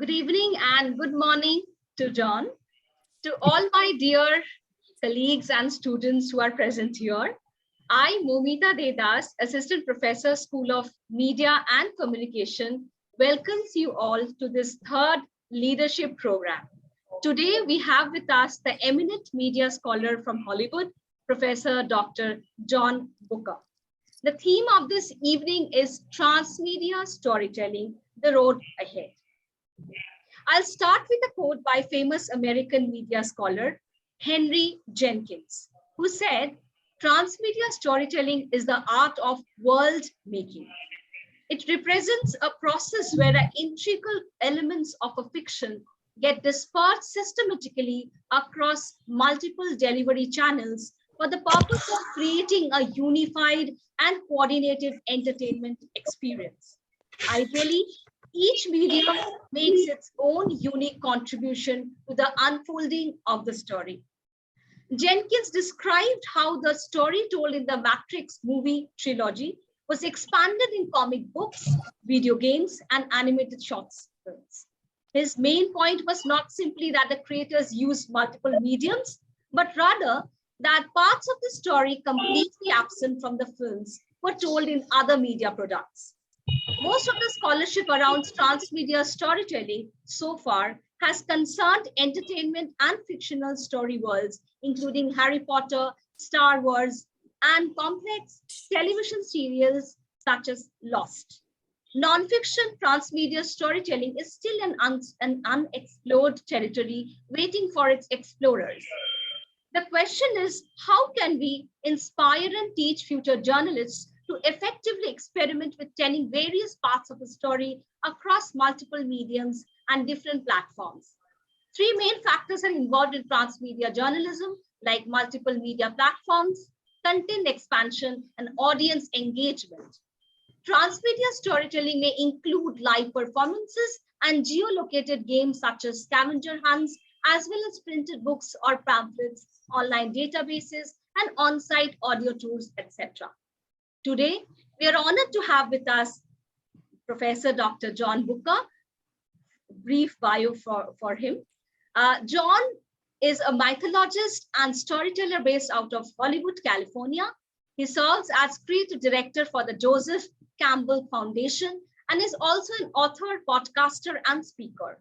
Good evening and good morning to John, to all my dear colleagues and students who are present here. I, Moumita Dedas, Assistant Professor, School of Media and Communication, welcomes you all to this third leadership program. Today, we have with us the eminent media scholar from Hollywood, Professor Dr. John Bucher. The theme of this evening is Transmedia Storytelling, the Road Ahead. I'll start with a quote by famous American media scholar, Henry Jenkins, who said, "Transmedia storytelling is the art of world making. It represents a process where the integral elements of a fiction get dispersed systematically across multiple delivery channels for the purpose of creating a unified and coordinated entertainment experience. Ideally, each medium makes its own unique contribution to the unfolding of the story." Jenkins described how the story told in the Matrix movie trilogy was expanded in comic books, video games, and animated short films. His main point was not simply that the creators used multiple mediums, but rather that parts of the story completely absent from the films were told in other media products. Most of the scholarship around transmedia storytelling so far has concerned entertainment and fictional story worlds, including Harry Potter, Star Wars, and complex television serials such as Lost. Nonfiction transmedia storytelling is still an unexplored territory waiting for its explorers. The question is, how can we inspire and teach future journalists to effectively experiment with telling various parts of a story across multiple mediums and different platforms? Three main factors are involved in transmedia journalism, like multiple media platforms, content expansion, and audience engagement. Transmedia storytelling may include live performances and geolocated games such as scavenger hunts, as well as printed books or pamphlets, online databases, and on-site audio tours, etc. Today, we are honored to have with us Professor Dr. John Bucher. Brief bio for him. John is a mythologist and storyteller based out of Hollywood, California. He serves as creative director for the Joseph Campbell Foundation and is also an author, podcaster, and speaker.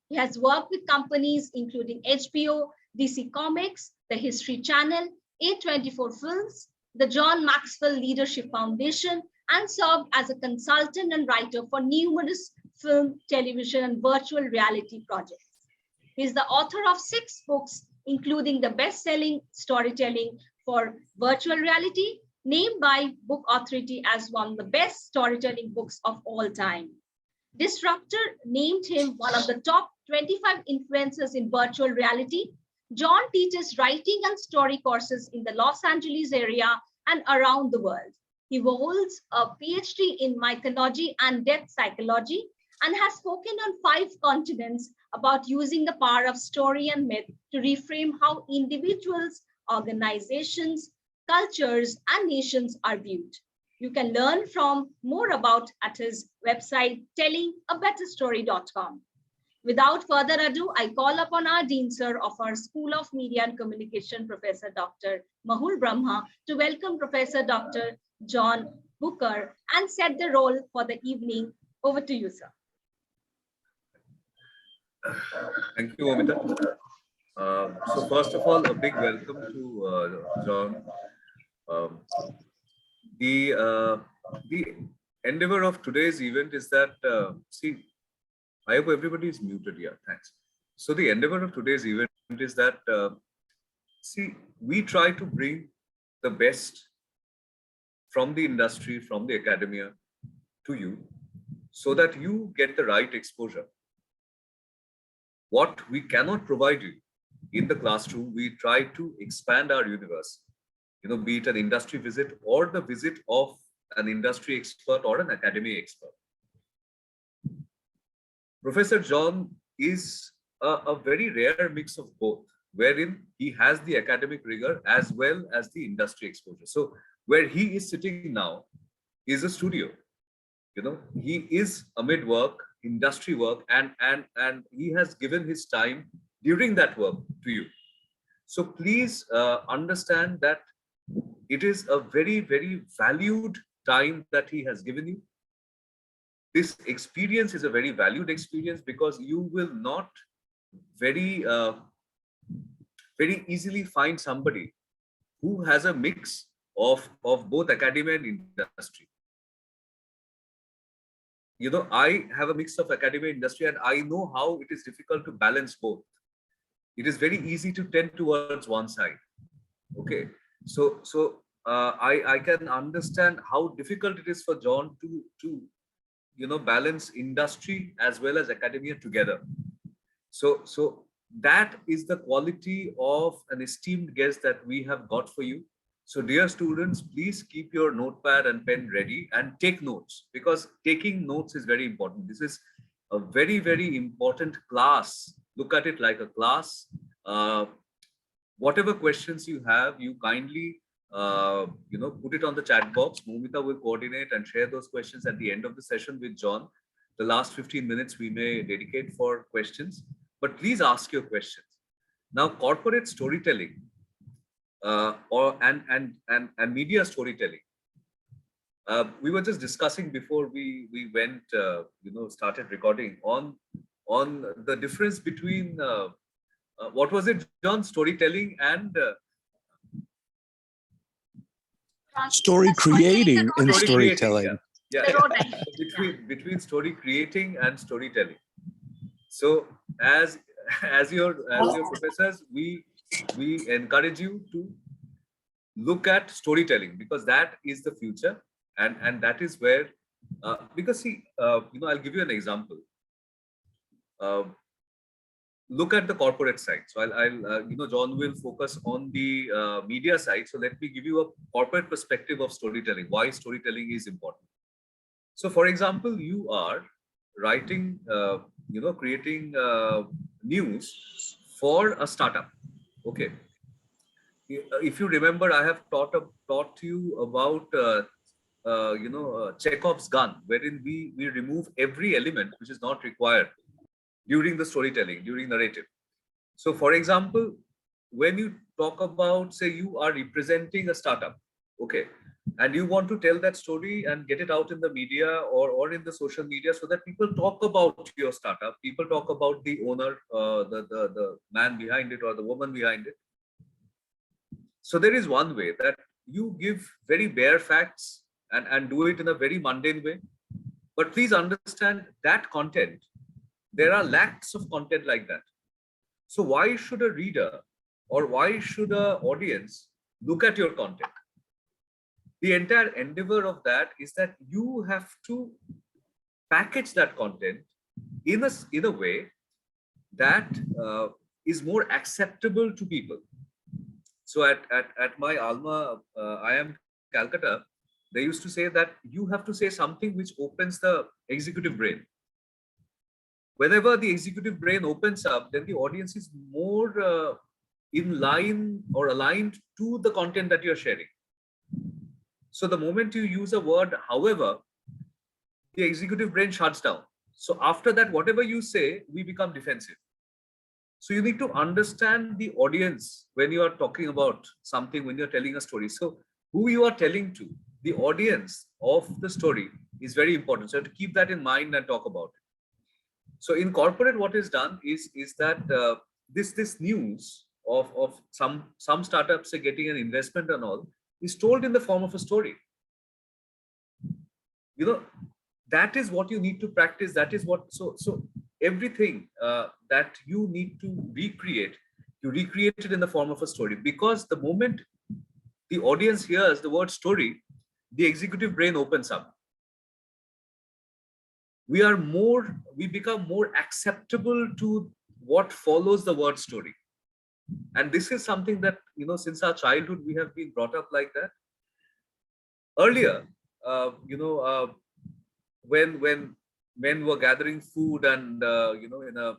He has worked with companies including HBO, DC Comics, the History Channel, A24 Films, the John Maxwell Leadership Foundation, and served as a consultant and writer for numerous film, television, and virtual reality projects. He is the author of 6 books, including the best-selling Storytelling for Virtual Reality, named by Book Authority as one of the best storytelling books of all time. Disruptor named him one of the top 25 influencers in virtual reality. John teaches writing and story courses in the Los Angeles area and around the world. He holds a PhD in mythology and depth psychology and has spoken on 5 continents about using the power of story and myth to reframe how individuals, organizations, cultures, and nations are viewed. You can learn more about at his website, tellingabetterstory.com. Without further ado, I call upon our Dean Sir of our School of Media and Communication, Professor Dr. Mahul Brahma, to welcome Professor Dr. John Bucher and set the role for the evening. Over to you, sir. Thank you, Moumita. So first of all, a big welcome to John. The endeavor of today's event is that, I hope everybody is muted here. Thanks. So the endeavor of today's event is that, we try to bring the best from the industry, from the academia to you so that you get the right exposure. What we cannot provide you in the classroom, we try to expand our universe, be it an industry visit or the visit of an industry expert or an academy expert. Professor John is a very rare mix of both, wherein he has the academic rigor as well as the industry exposure. So where he is sitting now is a studio. He is amid work industry work, and he has given his time during that work to you. So please understand that it is a very, very valued time that he has given you. This experience is a very valued experience because you will not very very easily find somebody who has a mix of both academia and industry. You know, I have a mix of academia and industry, and I know how it is difficult to balance both. It is very easy to tend towards one side. Okay, so I can understand how difficult it is for John to balance industry as well as academia together. So that is the quality of an esteemed guest that we have got for you. So dear students, please keep your notepad and pen ready and take notes, because taking notes is very important. This is a very, very important class. Look at it like a class. Whatever questions you have, you kindly put it on the chat box. Moumita will coordinate and share those questions at the end of the session with John. The last 15 minutes we may dedicate for questions, but please ask your questions. Now, corporate storytelling and media storytelling. We were just discussing before we went, started recording on the difference between what was it, John? Storytelling and story creating and storytelling. Yeah. between story creating and storytelling. So as your professors, we encourage you to look at storytelling, because that is the future, and that is where because see, I'll give you an example. Look at the corporate side. So I'll John will focus on the media side. So let me give you a corporate perspective of storytelling, why storytelling is important. So for example, you are writing, creating news for a startup. Okay. If you remember, I have taught you about Chekhov's gun, wherein we remove every element which is not required during the storytelling, during narrative. So for example, when you talk about, say, you are representing a startup, okay, and you want to tell that story and get it out in the media or in the social media, so that people talk about your startup, people talk about the owner, the man behind it or the woman behind it. So there is one way that you give very bare facts and do it in a very mundane way. But please understand that content, there are lakhs of content like that. So why should a reader or why should an audience look at your content? The entire endeavor of that is that you have to package that content in a way that is more acceptable to people. So at my alma, IIM Calcutta, they used to say that you have to say something which opens the executive brain. Whenever the executive brain opens up, then the audience is more in line or aligned to the content that you're sharing. So the moment you use a word, however, the executive brain shuts down. So after that, whatever you say, we become defensive. So you need to understand the audience when you are talking about something, when you're telling a story. So who you are telling to, the audience of the story is very important. So to keep that in mind and talk about it. So in corporate, what is done is that this news of some startups are getting an investment and all is told in the form of a story. That is what you need to practice. That is what, so everything that you need to recreate, you recreate it in the form of a story, because the moment the audience hears the word story, the executive brain opens up. We become more acceptable to what follows the word story. And this is something that, since our childhood, we have been brought up like that. Earlier, when men were gathering food and, in a,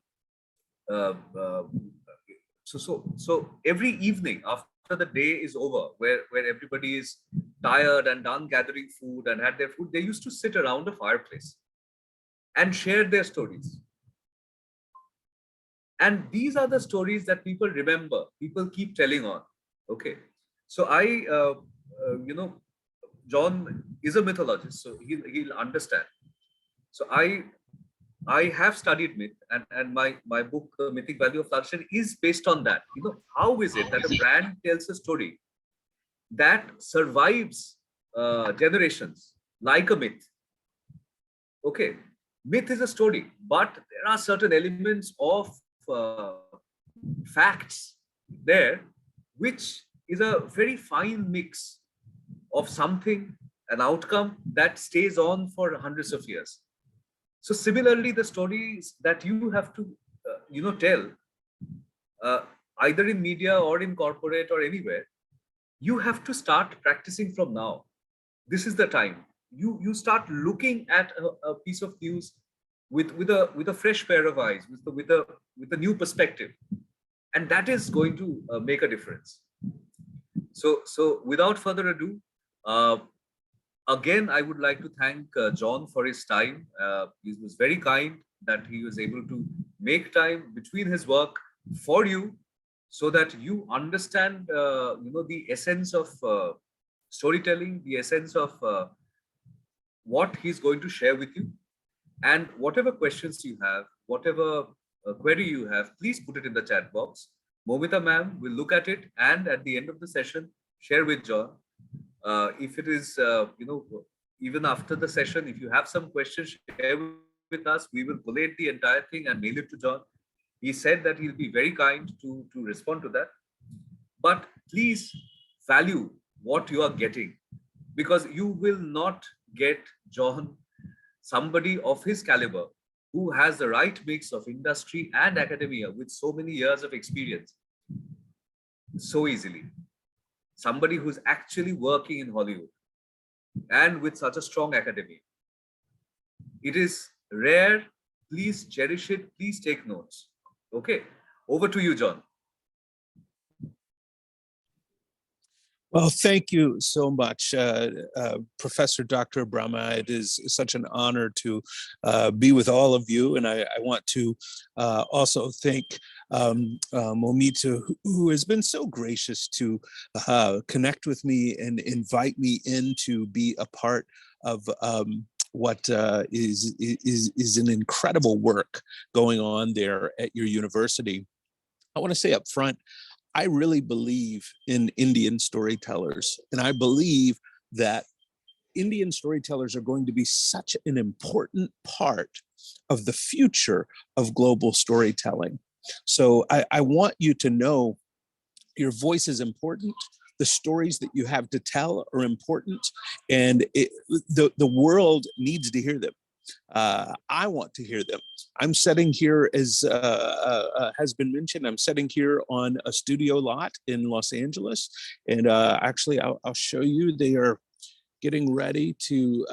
so every evening after the day is over, where everybody is tired and done gathering food and had their food, they used to sit around a fireplace. and share their stories. And these are the stories that people remember, people keep telling on. Okay. So John is a mythologist, so he'll understand. So I have studied myth, and my book, The Mythic Value of Luxury, is based on that. How is it that a brand tells a story that survives generations like a myth? Okay, myth is a story, but there are certain elements of facts there, which is a very fine mix of something, an outcome that stays on for hundreds of years. So similarly, the stories that you have to, tell, uh, either in media or in corporate or anywhere, you have to start practicing from now. This is the time. You start looking at a piece of news with a fresh pair of eyes, with a new perspective, and that is going to make a difference. So without further ado, uh, again, I would like to thank John for his time. He was very kind that he was able to make time between his work for you, so that you understand, the essence of storytelling, the essence of what he's going to share with you. And whatever questions you have, whatever query you have, please put it in the chat box. Moumita ma'am will look at it, and at the end of the session, share with John. If it is, even after the session, if you have some questions, share with us. We will collate the entire thing and mail it to John. He said that he'll be very kind to respond to that. But please value what you are getting, because you will not get John, somebody of his caliber, who has the right mix of industry and academia with so many years of experience, so easily. Somebody who's actually working in Hollywood and with such a strong academia. It is rare. Please cherish it. Please take notes. Okay. Over to you, John. Well, thank you so much, Professor Dr. Brahma. It is such an honor to be with all of you. And I want to also thank Moumita, who has been so gracious to connect with me and invite me in to be a part of what is an incredible work going on there at your university. I want to say up front, I really believe in Indian storytellers, and I believe that Indian storytellers are going to be such an important part of the future of global storytelling. So I want you to know your voice is important. The stories that you have to tell are important, and the world needs to hear them. I want to hear them. I'm sitting here, as has been mentioned, I'm sitting here on a studio lot in Los Angeles. And actually, I'll show you, they are getting ready to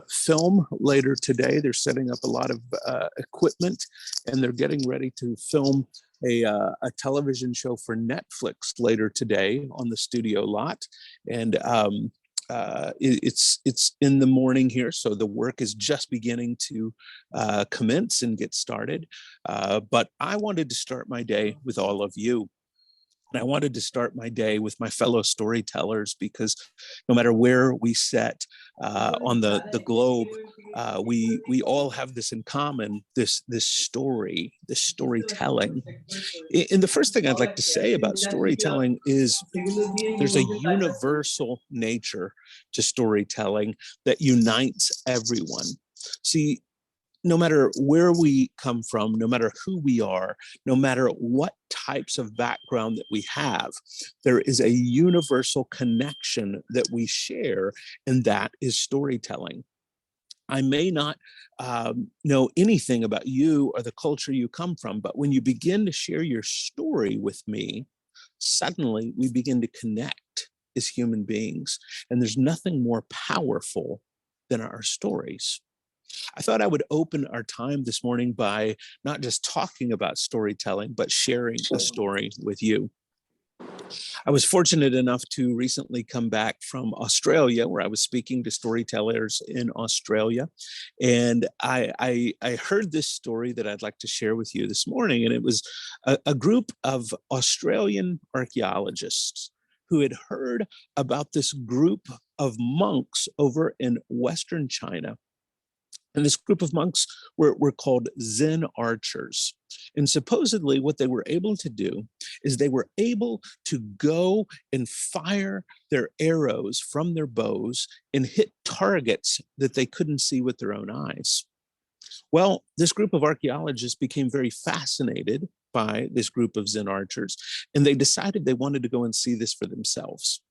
film later today. They're setting up a lot of equipment, and they're getting ready to film a television show for Netflix later today on the studio lot. And it's in the morning here, so the work is just beginning to commence and get started. But I wanted to start my day with all of you. And I wanted to start my day with my fellow storytellers, because no matter where we sit on the globe, we all have this in common, this story, this storytelling. And the first thing I'd like to say about storytelling is there's a universal nature to storytelling that unites everyone. See, no matter where we come from, no matter who we are, no matter what types of background that we have, there is a universal connection that we share, and that is storytelling. I may not know anything about you or the culture you come from, but when you begin to share your story with me, suddenly we begin to connect as human beings. And there's nothing more powerful than our stories. I thought I would open our time this morning by not just talking about storytelling, but sharing a story with you. I was fortunate enough to recently come back from Australia, where I was speaking to storytellers in Australia. And I heard this story that I'd like to share with you this morning. And it was a group of Australian archaeologists who had heard about this group of monks over in Western China. And this group of monks were called Zen archers. And supposedly what they were able to do is they were able to go and fire their arrows from their bows and hit targets that they couldn't see with their own eyes. Well, this group of archaeologists became very fascinated by this group of Zen archers, and they decided they wanted to go and see this for themselves.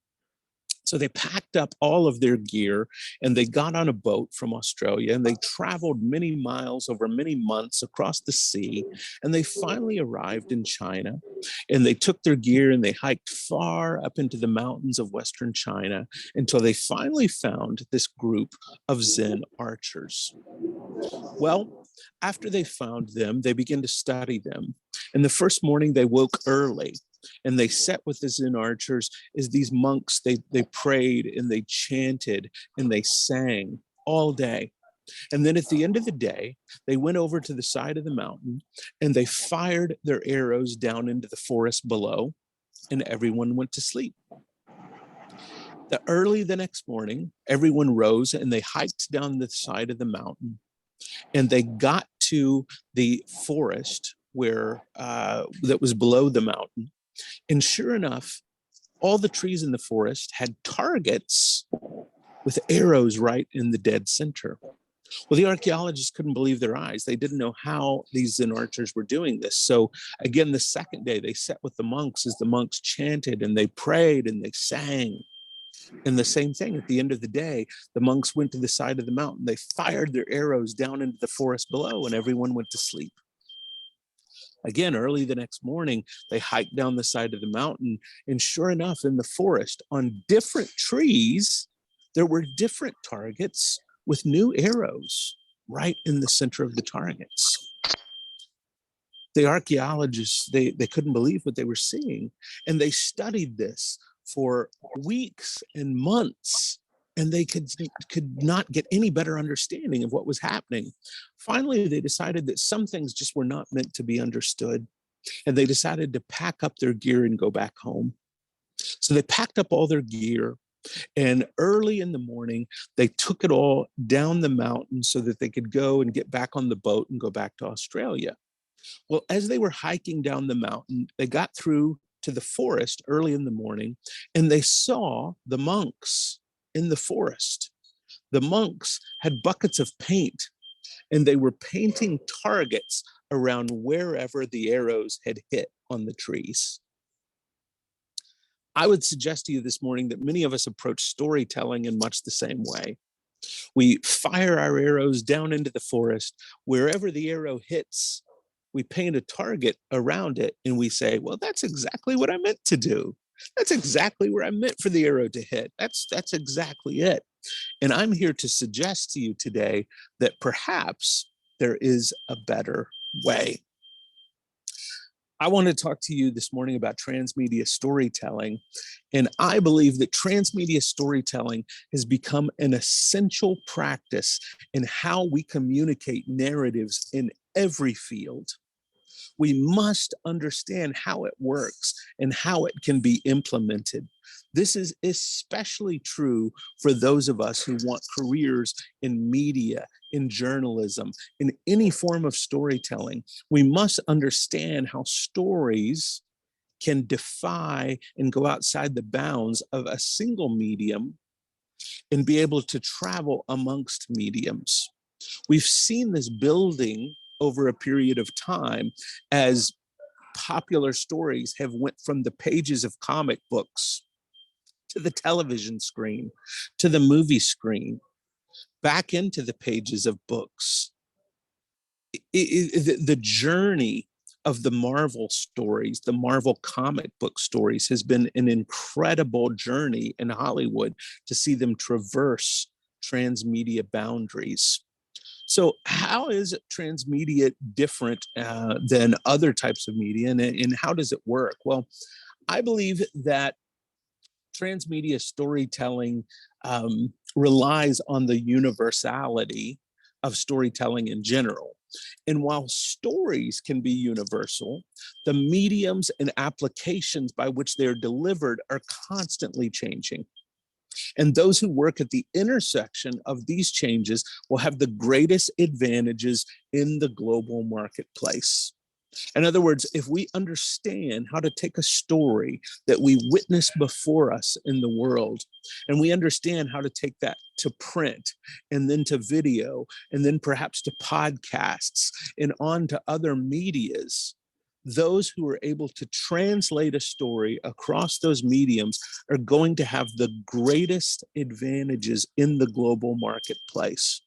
So they packed up all of their gear and they got on a boat from Australia and they traveled many miles over many months across the sea. And they finally arrived in China, and they took their gear and they hiked far up into the mountains of Western China until they finally found this group of Zen archers. Well, after they found them, they began to study them. And the first morning they woke early and they sat with the Zen archers as these monks, they prayed and they chanted and they sang all day. And then at the end of the day, they went over to the side of the mountain and they fired their arrows down into the forest below, and everyone went to sleep. Early the next morning, everyone rose and they hiked down the side of the mountain, and they got to the forest where that was below the mountain. And sure enough, all the trees in the forest had targets with arrows right in the dead center. Well, the archaeologists couldn't believe their eyes. They didn't know how these Zen archers were doing this. So again, the second day, they sat with the monks as the monks chanted and they prayed and they sang. And the same thing, at the end of the day, the monks went to the side of the mountain. They fired their arrows down into the forest below, and everyone went to sleep. Again, early the next morning, they hiked down the side of the mountain, and sure enough, in the forest, on different trees, there were different targets with new arrows right in the center of the targets. The archaeologists, they couldn't believe what they were seeing, and they studied this for weeks and months, and they could not get any better understanding of what was happening. Finally, they decided that some things just were not meant to be understood, and they decided to pack up their gear and go back home. So they packed up all their gear, and early in the morning, they took it all down the mountain so that they could go and get back on the boat and go back to Australia. Well, as they were hiking down the mountain, they got through to the forest early in the morning, and they saw the monks in the forest. The monks had buckets of paint, and they were painting targets around wherever the arrows had hit on the trees. I would suggest to you this morning that many of us approach storytelling in much the same way. We fire our arrows down into the forest. Wherever the arrow hits, we paint a target around it, and we say, well, that's exactly what I meant to do. That's exactly where I meant for the arrow to hit. That's exactly it. And I'm here to suggest to you today that perhaps there is a better way. I want to talk to you this morning about transmedia storytelling. And I believe that transmedia storytelling has become an essential practice in how we communicate narratives in every field. We must understand how it works and how it can be implemented. This is especially true for those of us who want careers in media, in journalism, in any form of storytelling. We must understand how stories can defy and go outside the bounds of a single medium and be able to travel amongst mediums. We've seen this building over a period of time as popular stories have went from the pages of comic books to the television screen, to the movie screen, back into the pages of books. The journey of the Marvel stories, the Marvel comic book stories, has been an incredible journey in Hollywood to see them traverse transmedia boundaries. So how is transmedia different than other types of media, and how does it work? Well, I believe that transmedia storytelling relies on the universality of storytelling in general. And while stories can be universal, the mediums and applications by which they're delivered are constantly changing. And those who work at the intersection of these changes will have the greatest advantages in the global marketplace. In other words, if we understand how to take a story that we witness before us in the world, and we understand how to take that to print and then to video, and then perhaps to podcasts and on to other medias, those who are able to translate a story across those mediums are going to have the greatest advantages in the global marketplace.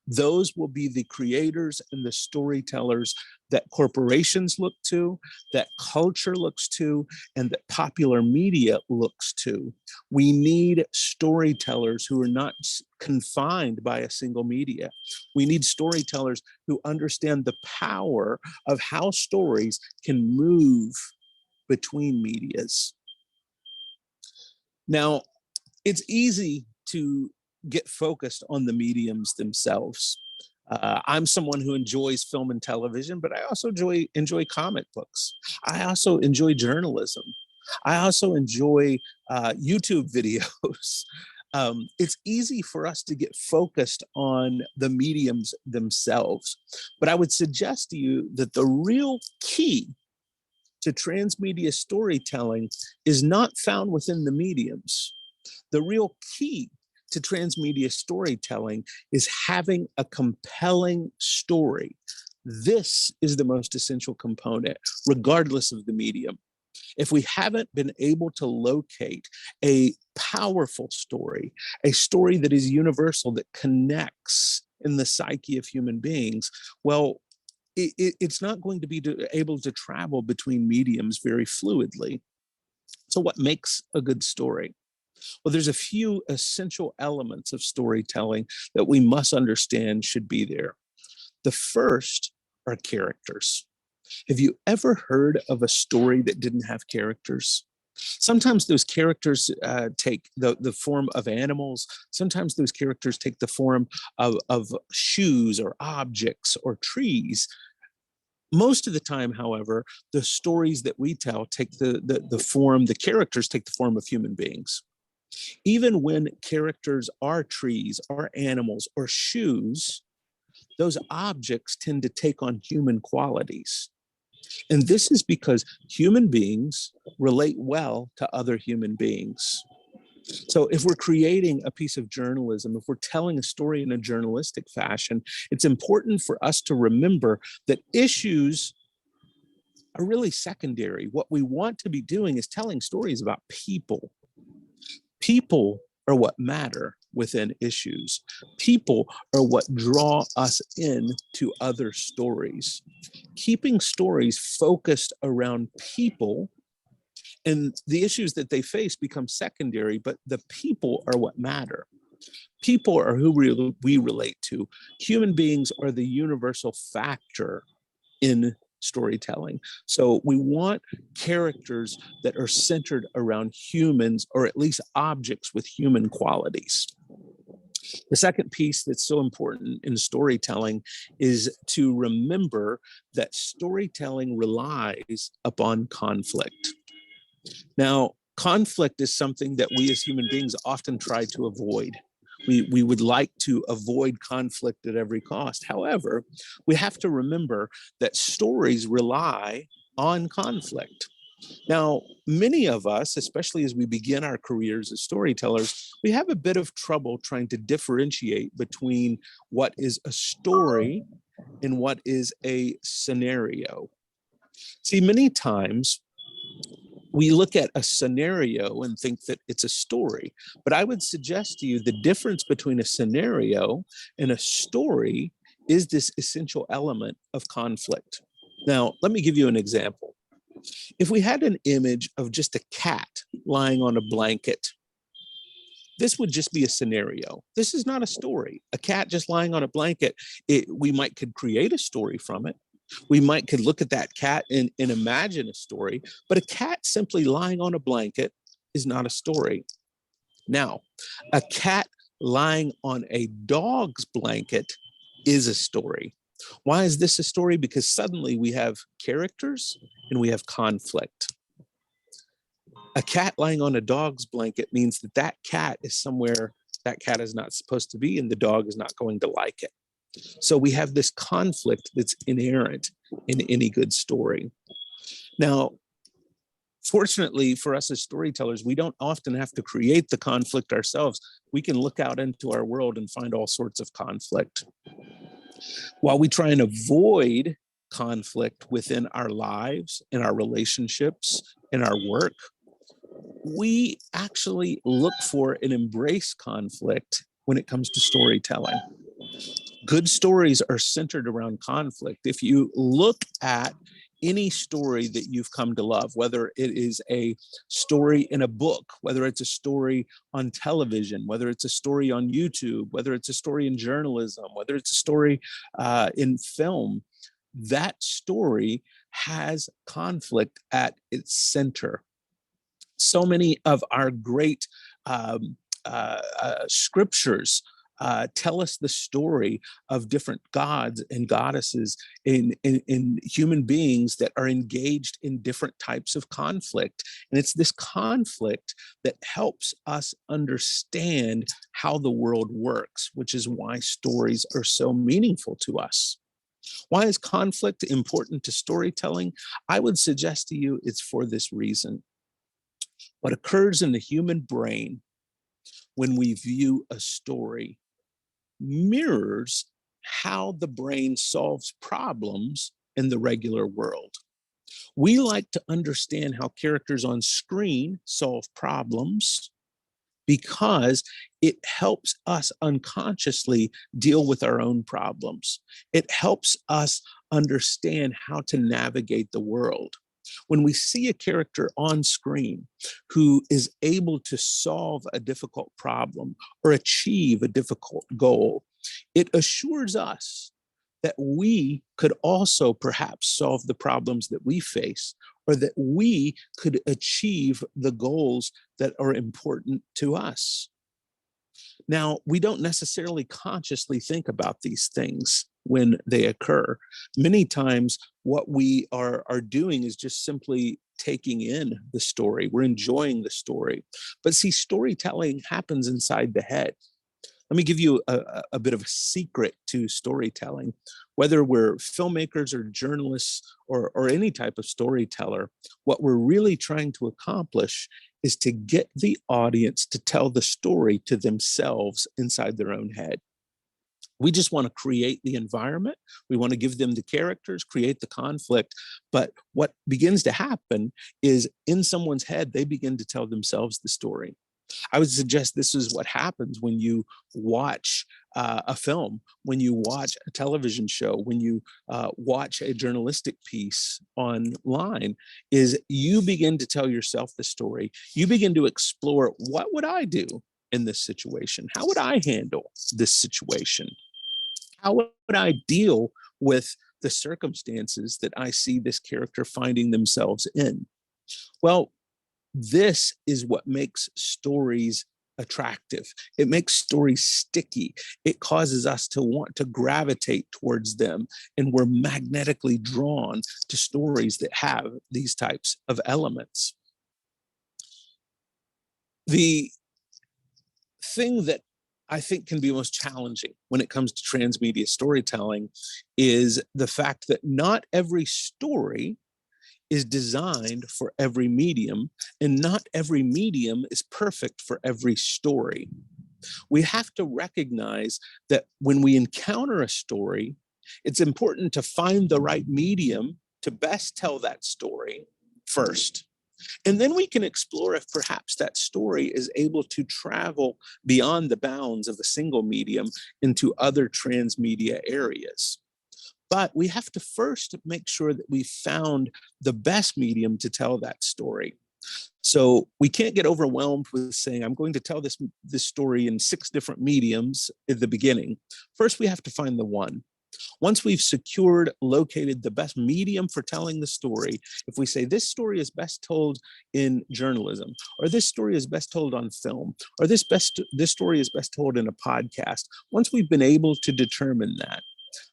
Those will be the creators and the storytellers that corporations look to, that culture looks to, and that popular media looks to. We need storytellers who are not confined by a single media. We need storytellers who understand the power of how stories can move between medias. Now, it's easy to get focused on the mediums themselves. I'm someone who enjoys film and television, but I also enjoy comic books. I also enjoy journalism. I also enjoy YouTube videos. It's easy for us to get focused on the mediums themselves, but I would suggest to you that the real key to transmedia storytelling is not found within the mediums. The real key to transmedia storytelling is having a compelling story. This is the most essential component, regardless of the medium. If we haven't been able to locate a powerful story, a story that is universal, that connects in the psyche of human beings, well, it's not going to be able to travel between mediums very fluidly. So what makes a good story? Well, there's a few essential elements of storytelling that we must understand should be there. The first are characters. Have you ever heard of a story that didn't have characters? Sometimes those characters take the form of animals. Sometimes those characters take the form of shoes or objects or trees. Most of the time, however, the stories that we tell take the characters take the form of human beings. Even when characters are trees, or animals, or shoes, those objects tend to take on human qualities. And this is because human beings relate well to other human beings. So if we're creating a piece of journalism, if we're telling a story in a journalistic fashion, it's important for us to remember that issues are really secondary. What we want to be doing is telling stories about people. People are what matter within issues. People are what draw us in to other stories. Keeping stories focused around people and the issues that they face become secondary, but the people are what matter. People are who we relate to. Human beings are the universal factor in storytelling. So we want characters that are centered around humans, or at least objects with human qualities. The second piece that's so important in storytelling is to remember that storytelling relies upon conflict. Now, conflict is something that we as human beings often try to avoid. We would like to avoid conflict at every cost. However, we have to remember that stories rely on conflict. Now, many of us, especially as we begin our careers as storytellers, we have a bit of trouble trying to differentiate between what is a story and what is a scenario. See, many times we look at a scenario and think that it's a story, but I would suggest to you the difference between a scenario and a story is this essential element of conflict. Now, let me give you an example. If we had an image of just a cat lying on a blanket, this would just be a scenario. This is not a story. A cat just lying on a blanket, we could create a story from it. We could look at that cat and imagine a story, but a cat simply lying on a blanket is not a story. Now, a cat lying on a dog's blanket is a story. Why is this a story? Because suddenly we have characters and we have conflict. A cat lying on a dog's blanket means that that cat is somewhere that cat is not supposed to be, and the dog is not going to like it. So we have this conflict that's inherent in any good story. Now, fortunately for us as storytellers, we don't often have to create the conflict ourselves. We can look out into our world and find all sorts of conflict. While we try and avoid conflict within our lives, in our relationships, in our work, we actually look for and embrace conflict when it comes to storytelling. Good stories are centered around conflict. If you look at any story that you've come to love, whether it is a story in a book, whether it's a story on television, whether it's a story on YouTube, whether it's a story in journalism, whether it's a story in film, that story has conflict at its center. So many of our great scriptures tell us the story of different gods and goddesses in human beings that are engaged in different types of conflict. And it's this conflict that helps us understand how the world works, which is why stories are so meaningful to us. Why is conflict important to storytelling? I would suggest to you it's for this reason. What occurs in the human brain when we view a story mirrors how the brain solves problems in the regular world. We like to understand how characters on screen solve problems because it helps us unconsciously deal with our own problems. It helps us understand how to navigate the world. When we see a character on screen who is able to solve a difficult problem or achieve a difficult goal, it assures us that we could also perhaps solve the problems that we face, or that we could achieve the goals that are important to us. Now, we don't necessarily consciously think about these things when they occur. Many times, what we are doing is just simply taking in the story. We're enjoying the story. But see, storytelling happens inside the head. Let me give you a bit of a secret to storytelling. Whether we're filmmakers or journalists or any type of storyteller, what we're really trying to accomplish is to get the audience to tell the story to themselves inside their own head. We just want to create the environment. We want to give them the characters, create the conflict. But what begins to happen is in someone's head, they begin to tell themselves the story. I would suggest this is what happens when you watch a film, when you watch a television show, when you watch a journalistic piece online, is you begin to tell yourself the story. You begin to explore, what would I do in this situation? How would I handle this situation? How would I deal with the circumstances that I see this character finding themselves in? Well, this is what makes stories attractive. It makes stories sticky. It causes us to want to gravitate towards them, and we're magnetically drawn to stories that have these types of elements. The thing that I think can be most challenging when it comes to transmedia storytelling is the fact that not every story is designed for every medium, and not every medium is perfect for every story. We have to recognize that when we encounter a story, it's important to find the right medium to best tell that story first. And then we can explore if perhaps that story is able to travel beyond the bounds of a single medium into other transmedia areas. But we have to first make sure that we found the best medium to tell that story. So we can't get overwhelmed with saying, I'm going to tell this story in 6 different mediums at the beginning. First, we have to find the one. Once we've secured, located the best medium for telling the story, if we say this story is best told in journalism, or this story is best told on film, or this story is best told in a podcast, once we've been able to determine that,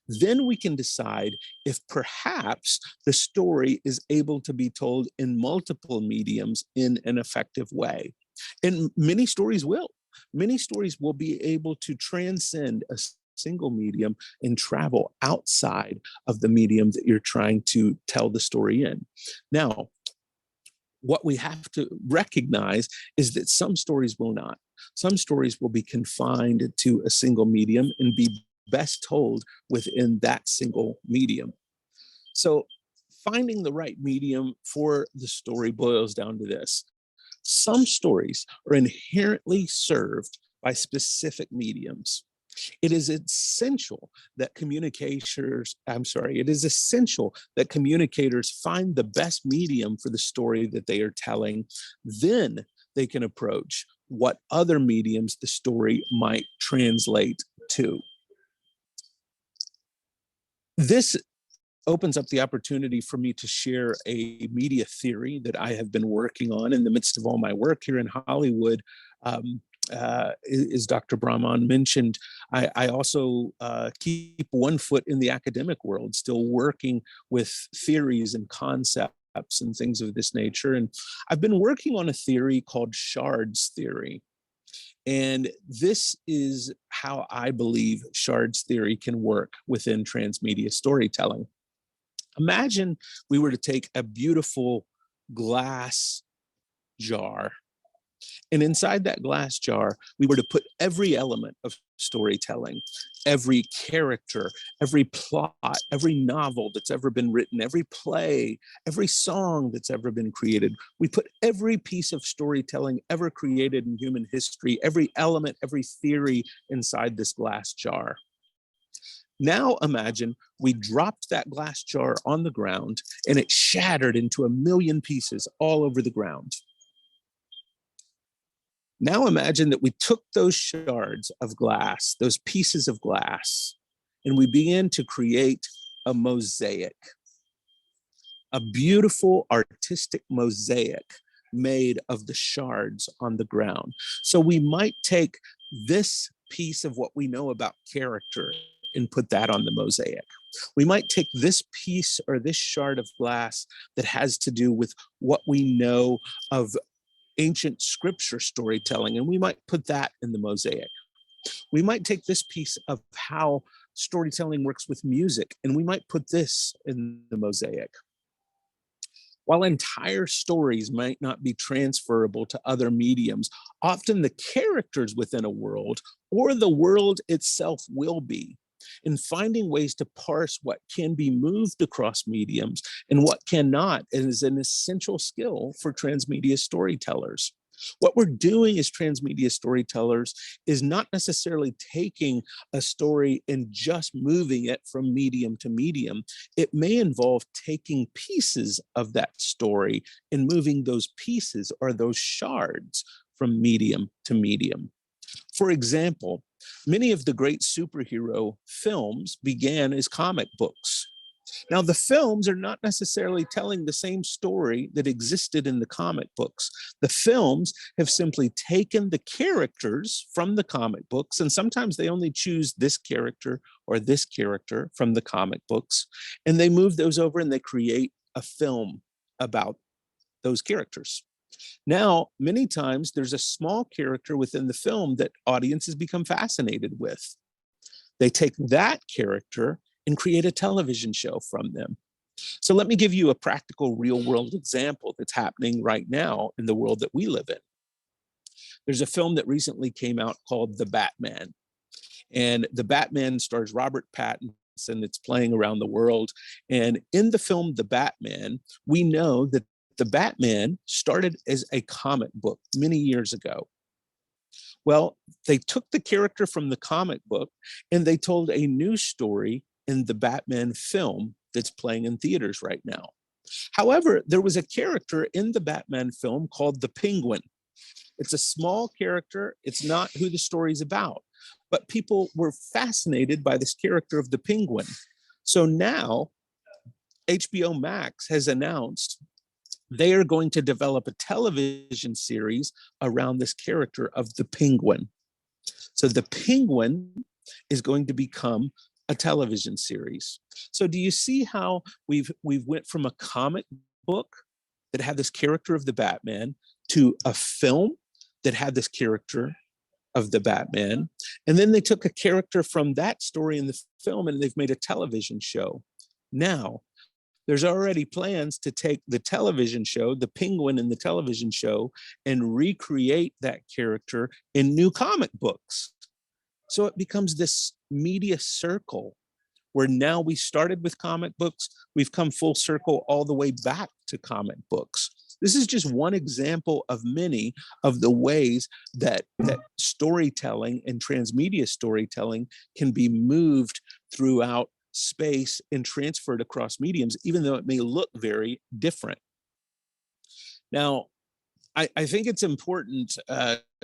then we can decide if perhaps the story is able to be told in multiple mediums in an effective way. And many stories will. Many stories will be able to transcend a single medium and travel outside of the medium that you're trying to tell the story in. Now, what we have to recognize is that some stories will not. Some stories will be confined to a single medium and be best told within that single medium. So finding the right medium for the story boils down to this. Some stories are inherently served by specific mediums. It is essential that communicators find the best medium for the story that they are telling. Then they can approach what other mediums the story might translate to. This opens up the opportunity for me to share a media theory that I have been working on in the midst of all my work here in Hollywood. As Dr. Brahman mentioned, I also keep one foot in the academic world, still working with theories and concepts and things of this nature. And I've been working on a theory called Shards Theory. And this is how I believe Shards Theory can work within transmedia storytelling. Imagine we were to take a beautiful glass jar, and inside that glass jar, we were to put every element of storytelling, every character, every plot, every novel that's ever been written, every play, every song that's ever been created. We put every piece of storytelling ever created in human history, every element, every theory inside this glass jar. Now imagine we dropped that glass jar on the ground and it shattered into a million pieces all over the ground. Now imagine that we took those shards of glass, those pieces of glass, and we began to create a mosaic, a beautiful artistic mosaic made of the shards on the ground. So we might take this piece of what we know about character and put that on the mosaic. We might take this piece or this shard of glass that has to do with what we know of ancient scripture storytelling, and we might put that in the mosaic. We might take this piece of how storytelling works with music, and we might put this in the mosaic. While entire stories might not be transferable to other mediums, often the characters within a world or the world itself will be. In finding ways to parse what can be moved across mediums and what cannot is an essential skill for transmedia storytellers. What we're doing as transmedia storytellers is not necessarily taking a story and just moving it from medium to medium. It may involve taking pieces of that story and moving those pieces or those shards from medium to medium. For example, many of the great superhero films began as comic books. Now, the films are not necessarily telling the same story that existed in the comic books. The films have simply taken the characters from the comic books, and sometimes they only choose this character or this character from the comic books, and they move those over and they create a film about those characters. Now, many times there's a small character within the film that audiences become fascinated with. They take that character and create a television show from them. So let me give you a practical real world example that's happening right now in the world that we live in. There's a film that recently came out called The Batman. And The Batman stars Robert Pattinson. It's playing around the world. And in the film The Batman, we know that The Batman started as a comic book many years ago. Well, they took the character from the comic book and they told a new story in the Batman film that's playing in theaters right now. However, there was a character in the Batman film called the Penguin. It's a small character. It's not who the story's about. but people were fascinated by this character of the penguin. So now HBO Max has announced they are going to develop a television series around this character of the penguin. So the penguin is going to become a television series. So do you see how we've went from a comic book that had this character of the Batman to a film that had this character of the Batman? And then they took a character from that story in the film and they've made a television show. Now, there's already plans to take the television show, the penguin in the television show, and recreate that character in new comic books. So it becomes this media circle where now we started with comic books, we've come full circle all the way back to comic books. This is just one example of many of the ways that storytelling and transmedia storytelling can be moved throughout space and transferred across mediums, even though it may look very different. Now, I think it's important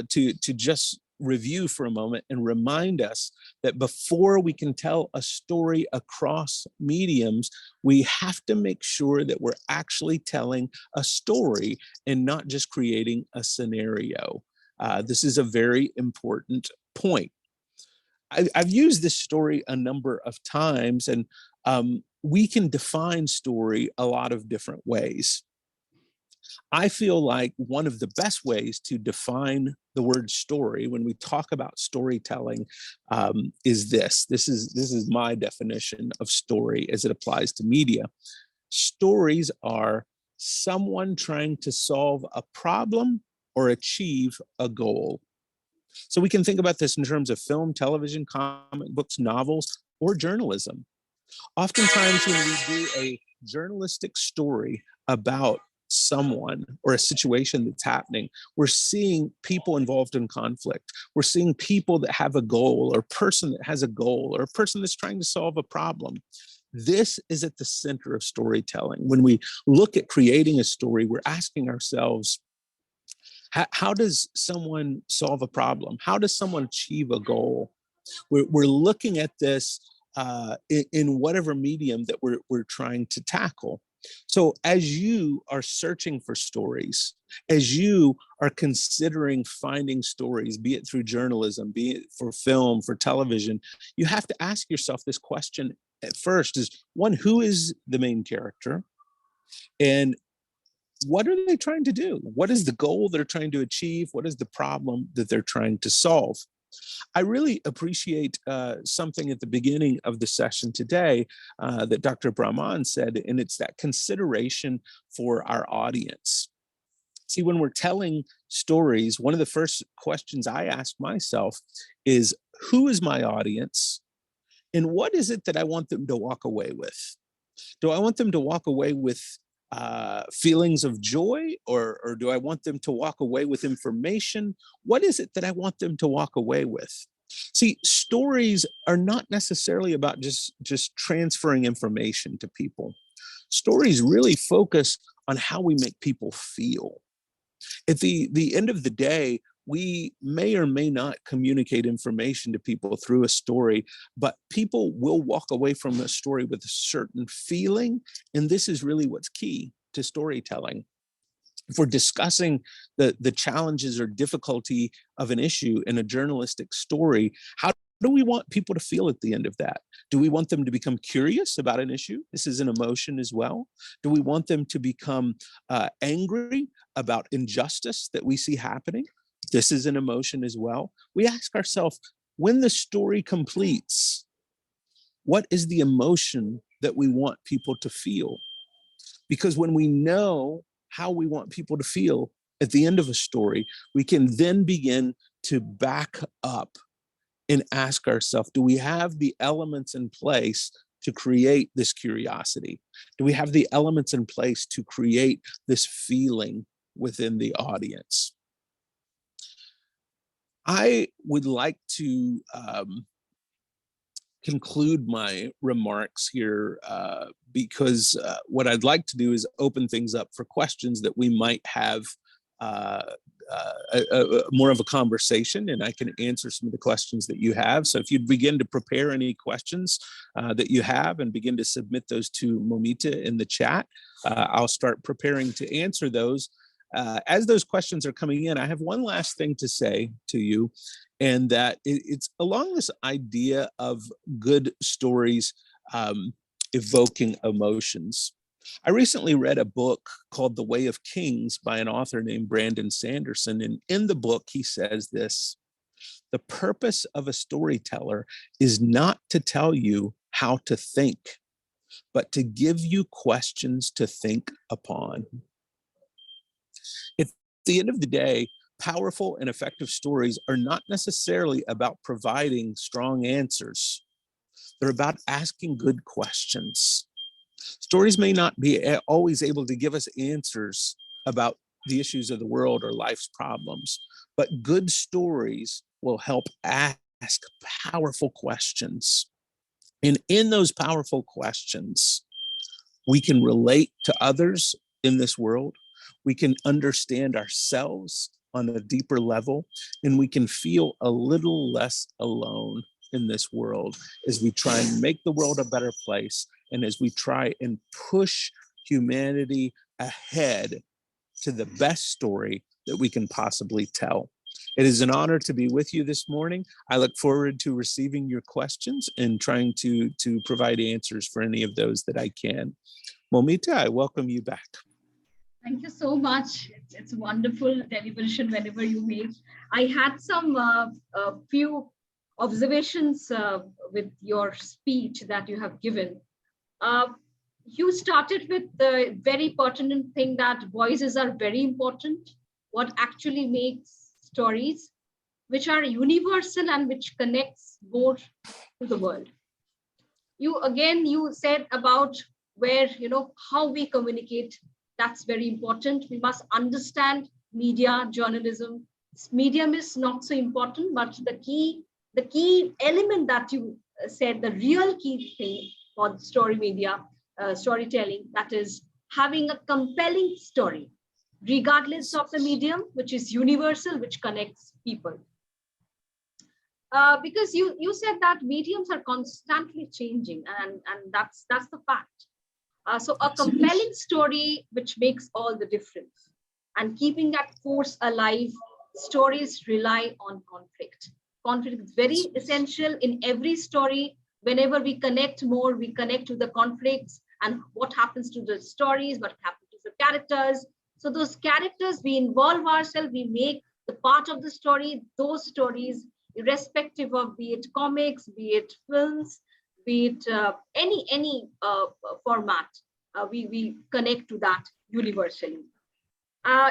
to just review for a moment and remind us that before we can tell a story across mediums, we have to make sure that we're actually telling a story and not just creating a scenario. This is a very important point. I've used this story a number of times, and we can define story a lot of different ways. I feel like one of the best ways to define the word story when we talk about storytelling is this. This is my definition of story as it applies to media. Stories are someone trying to solve a problem or achieve a goal. So we can think about this in terms of film, television, comic books, novels, or journalism. Oftentimes when we do a journalistic story about someone or a situation that's happening, we're seeing people involved in conflict. We're seeing people that have a goal, or a person that has a goal, or a person that's trying to solve a problem. This is at the center of storytelling. When we look at creating a story, we're asking ourselves, how does someone solve a problem? How does someone achieve a goal? We're looking at this in whatever medium that we're trying to tackle. So as you are searching for stories, as you are considering finding stories, be it through journalism, be it for film, for television, you have to ask yourself this question at first is, one, who is the main character? And what are they trying to do? What is the goal they're trying to achieve? What is the problem that they're trying to solve? I really appreciate something at the beginning of the session today that Dr. Brahman said, and it's that consideration for our audience. See, when we're telling stories, one of the first questions I ask myself is, who is my audience? And what is it that I want them to walk away with? Do I want them to walk away with feelings of joy, or do I want them to walk away with information? What is it that I want them to walk away with? See, stories are not necessarily about just transferring information to people. Stories really focus on how we make people feel. At the end of the day, we may or may not communicate information to people through a story, but people will walk away from a story with a certain feeling. And this is really what's key to storytelling. If we're discussing the challenges or difficulty of an issue in a journalistic story, how do we want people to feel at the end of that? Do we want them to become curious about an issue? This is an emotion as well. Do we want them to become angry about injustice that we see happening? This is an emotion as well. We ask ourselves, when the story completes, what is the emotion that we want people to feel? Because when we know how we want people to feel at the end of a story, we can then begin to back up and ask ourselves, do we have the elements in place to create this curiosity? Do we have the elements in place to create this feeling within the audience? I would like to conclude my remarks here because what I'd like to do is open things up for questions that we might have more of a conversation, and I can answer some of the questions that you have. So if you'd begin to prepare any questions that you have and begin to submit those to Moumita in the chat, I'll start preparing to answer those. As those questions are coming in, I have one last thing to say to you, and that it's along this idea of good stories evoking emotions. I recently read a book called The Way of Kings by an author named Brandon Sanderson. And in the book, he says this: the purpose of a storyteller is not to tell you how to think, but to give you questions to think upon. At the end of the day, powerful and effective stories are not necessarily about providing strong answers. They're about asking good questions. Stories may not be always able to give us answers about the issues of the world or life's problems, but good stories will help ask powerful questions. And in those powerful questions, we can relate to others in this world, we can understand ourselves on a deeper level, and we can feel a little less alone in this world as we try and make the world a better place, and as we try and push humanity ahead to the best story that we can possibly tell. It is an honor to be with you this morning. I look forward to receiving your questions and trying to provide answers for any of those that I can. Moumita, I welcome you back. Thank you so much. It's a wonderful deliberation whenever you make. I had some few observations with your speech that you have given. You started with the very pertinent thing that voices are very important. What actually makes stories, which are universal and which connects more to the world. You said about where, how we communicate. That's very important. We must understand media, journalism. Medium is not so important, but the key element that you said, the real key thing for story media, storytelling, that is having a compelling story, regardless of the medium, which is universal, which connects people. Because you said that mediums are constantly changing, and that's the fact. So a compelling story which makes all the difference, and keeping that force alive. Stories rely on conflict. Conflict is very essential in every story. Whenever we connect more, we connect to the conflicts and what happens to the stories, what happens to the characters. So those characters, we involve ourselves, we make the part of the story. Those stories, irrespective of be it comics, be it films, be it any format, we connect to that universally.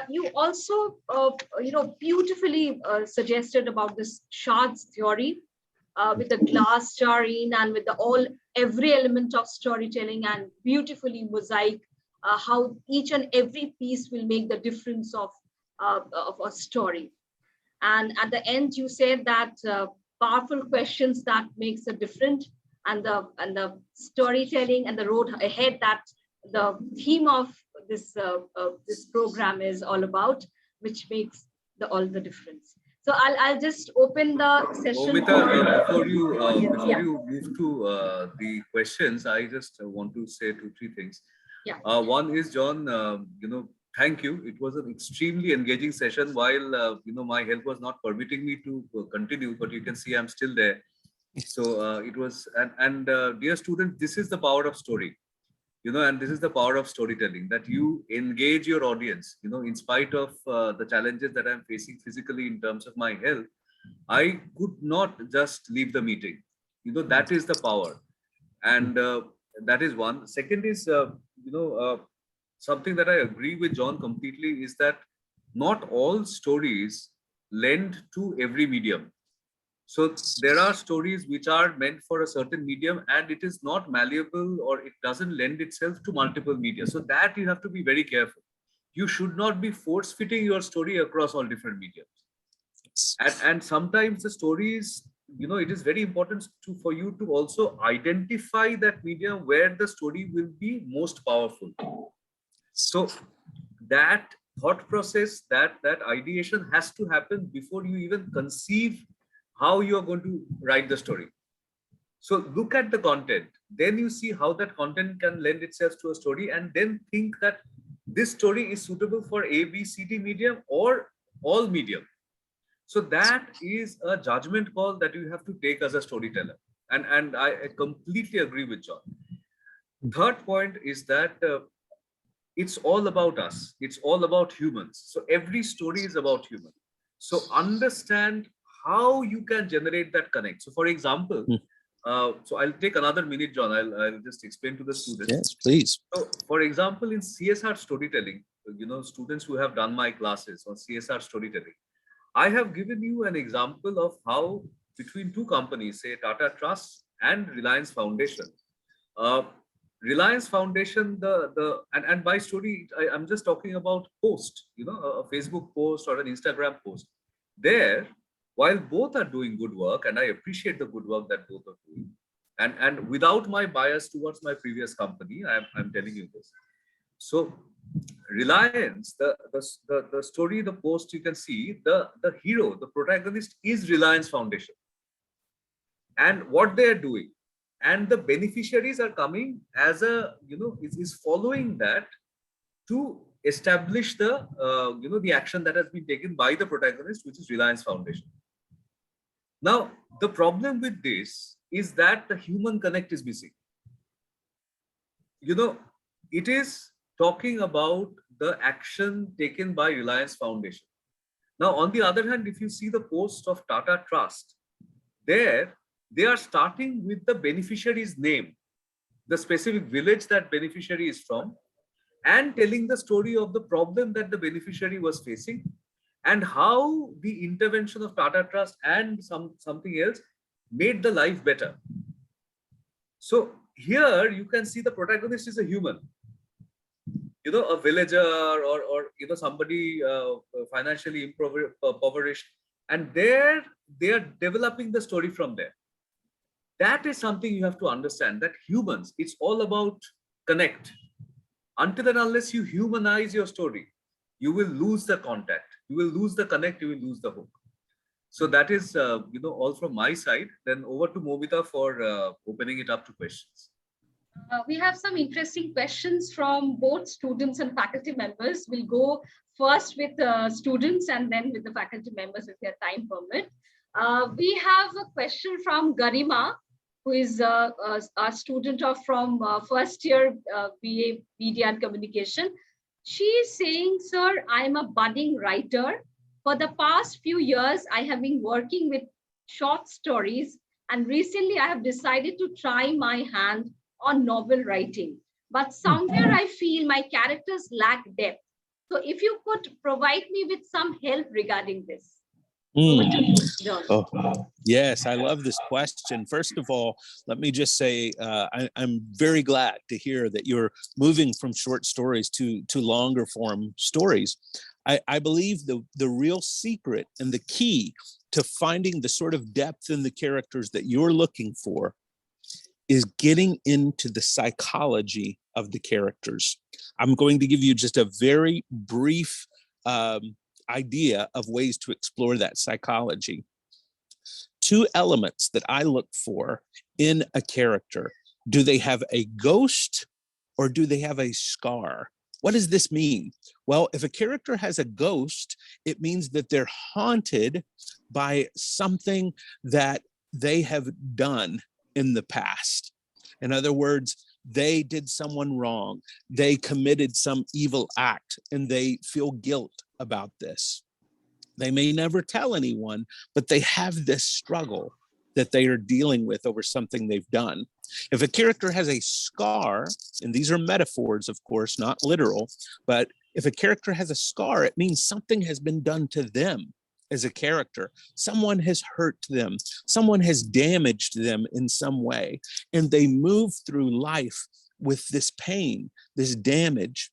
You also, beautifully suggested about this Shards Theory with the glass jarring and with every element of storytelling, and beautifully mosaic how each and every piece will make the difference of a story. And at the end, you said that powerful questions that makes a difference, and the storytelling and the road ahead, that the theme of this program is all about, which makes all the difference. So I'll just open the session. Moumita, before you move to the questions, I just want to say 2-3 things. Yeah. One is, John, thank you. It was an extremely engaging session. While my health was not permitting me to continue, but you can see I'm still there. So it was, and dear students, this is the power of story. And this is the power of storytelling, that you engage your audience. In spite of the challenges that I'm facing physically in terms of my health, I could not just leave the meeting. That is the power, and that is one. Second is, something that I agree with John completely is that not all stories lend to every medium. So there are stories which are meant for a certain medium, and it is not malleable, or it doesn't lend itself to multiple media. So that you have to be very careful. You should not be force fitting your story across all different mediums. And sometimes the stories, it is very important for you to also identify that medium where the story will be most powerful. So that thought process, that ideation has to happen before you even conceive how you are going to write the story. So look at the content, then you see how that content can lend itself to a story, and then think that this story is suitable for A, B, C, D medium or all medium. So that is a judgment call that you have to take as a storyteller. And I completely agree with John. Third point is that it's all about us. It's all about humans. So every story is about human. So understand how you can generate that connect. So for example, so I'll take another minute, John. I'll just explain to the students. Yes, please. So for example, in CSR storytelling, students who have done my classes on CSR storytelling, I have given you an example of how between two companies, say Tata Trust and Reliance Foundation, Reliance Foundation, and by story, I'm just talking about post, a Facebook post or an Instagram post. There, while both are doing good work, and I appreciate the good work that both are doing, and without my bias towards my previous company, I'm telling you this. So Reliance, the story, the post, you can see the hero, the protagonist is Reliance Foundation, and what they are doing, and the beneficiaries are coming as a is following that to establish the the action that has been taken by the protagonist, which is Reliance Foundation. Now the problem with this is that the human connect is missing. It is talking about the action taken by Reliance Foundation. Now, on the other hand, if you see the post of Tata Trust, there they are starting with the beneficiary's name, the specific village that beneficiary is from, and telling the story of the problem that the beneficiary was facing and how the intervention of Tata Trust and something else made the life better. So here you can see the protagonist is a human, a villager or somebody financially impoverished, and there they are developing the story from there. That is something you have to understand, that humans, it's all about connect. Until and unless you humanize your story, you will lose the contact, you will lose the connect, you will lose the hook. So that is all from my side. Then over to Moumita for opening it up to questions. We have some interesting questions from both students and faculty members. We'll go first with students and then with the faculty members if their time permit. We have a question from Garima, who is a student from first year BA Media and Communication. She is saying, sir, I'm a budding writer. For the past few years, I have been working with short stories, and recently I have decided to try my hand on novel writing. But somewhere I feel my characters lack depth. So if you could provide me with some help regarding this. Yes, I love this question. First of all, let me just say I'm very glad to hear that you're moving from short stories to longer form stories. I believe the real secret and the key to finding the sort of depth in the characters that you're looking for is getting into the psychology of the characters. I'm going to give you just a very brief idea of ways to explore that psychology. Two elements that I look for in a character: do they have a ghost or do they have a scar? What does this mean? Well, if a character has a ghost, it means that they're haunted by something that they have done in the past. In other words, they did someone wrong. They committed some evil act and they feel guilt about this. They may never tell anyone, but they have this struggle that they are dealing with over something they've done. If a character has a scar, and these are metaphors, of course, not literal, but if a character has a scar, it means something has been done to them as a character. Someone has hurt them. Someone has damaged them in some way. And they move through life with this pain, this damage.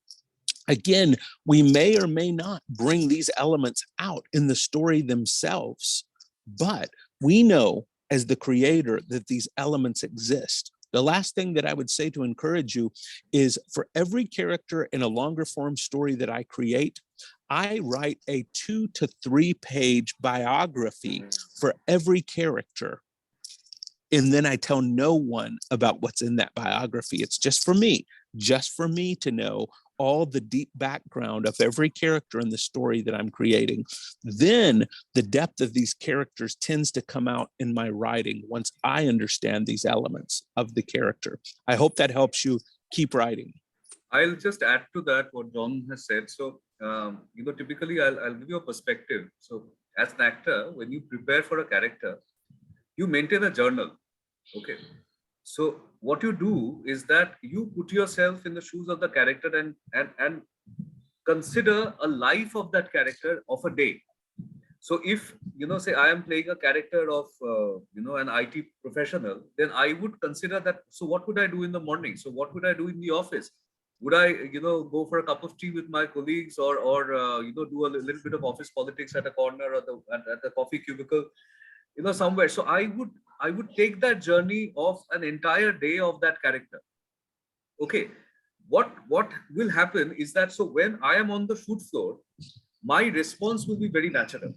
Again, we may or may not bring these elements out in the story themselves, but we know as the creator that these elements exist. The last thing that I would say to encourage you is, for every character in a longer form story that I create, I write a 2 to 3 page biography for every character. And then I tell no one about what's in that biography. It's just for me to know all the deep background of every character in the story that I'm creating. Then the depth of these characters tends to come out in my writing once I understand these elements of the character. I hope that helps you keep writing. I'll just add to that what John has said. So, typically I'll give you a perspective. So as an actor, when you prepare for a character, you maintain a journal. Okay. So what you do is that you put yourself in the shoes of the character and consider a life of that character of a day. So if, say I am playing a character of, an IT professional, then I would consider that, so what would I do in the morning? So what would I do in the office? Would I, go for a cup of tea with my colleagues or do a little bit of office politics at a corner or at the coffee cubicle, somewhere. So I would take that journey of an entire day of that character. Okay. What will happen is that, so when I am on the shoot floor, my response will be very natural.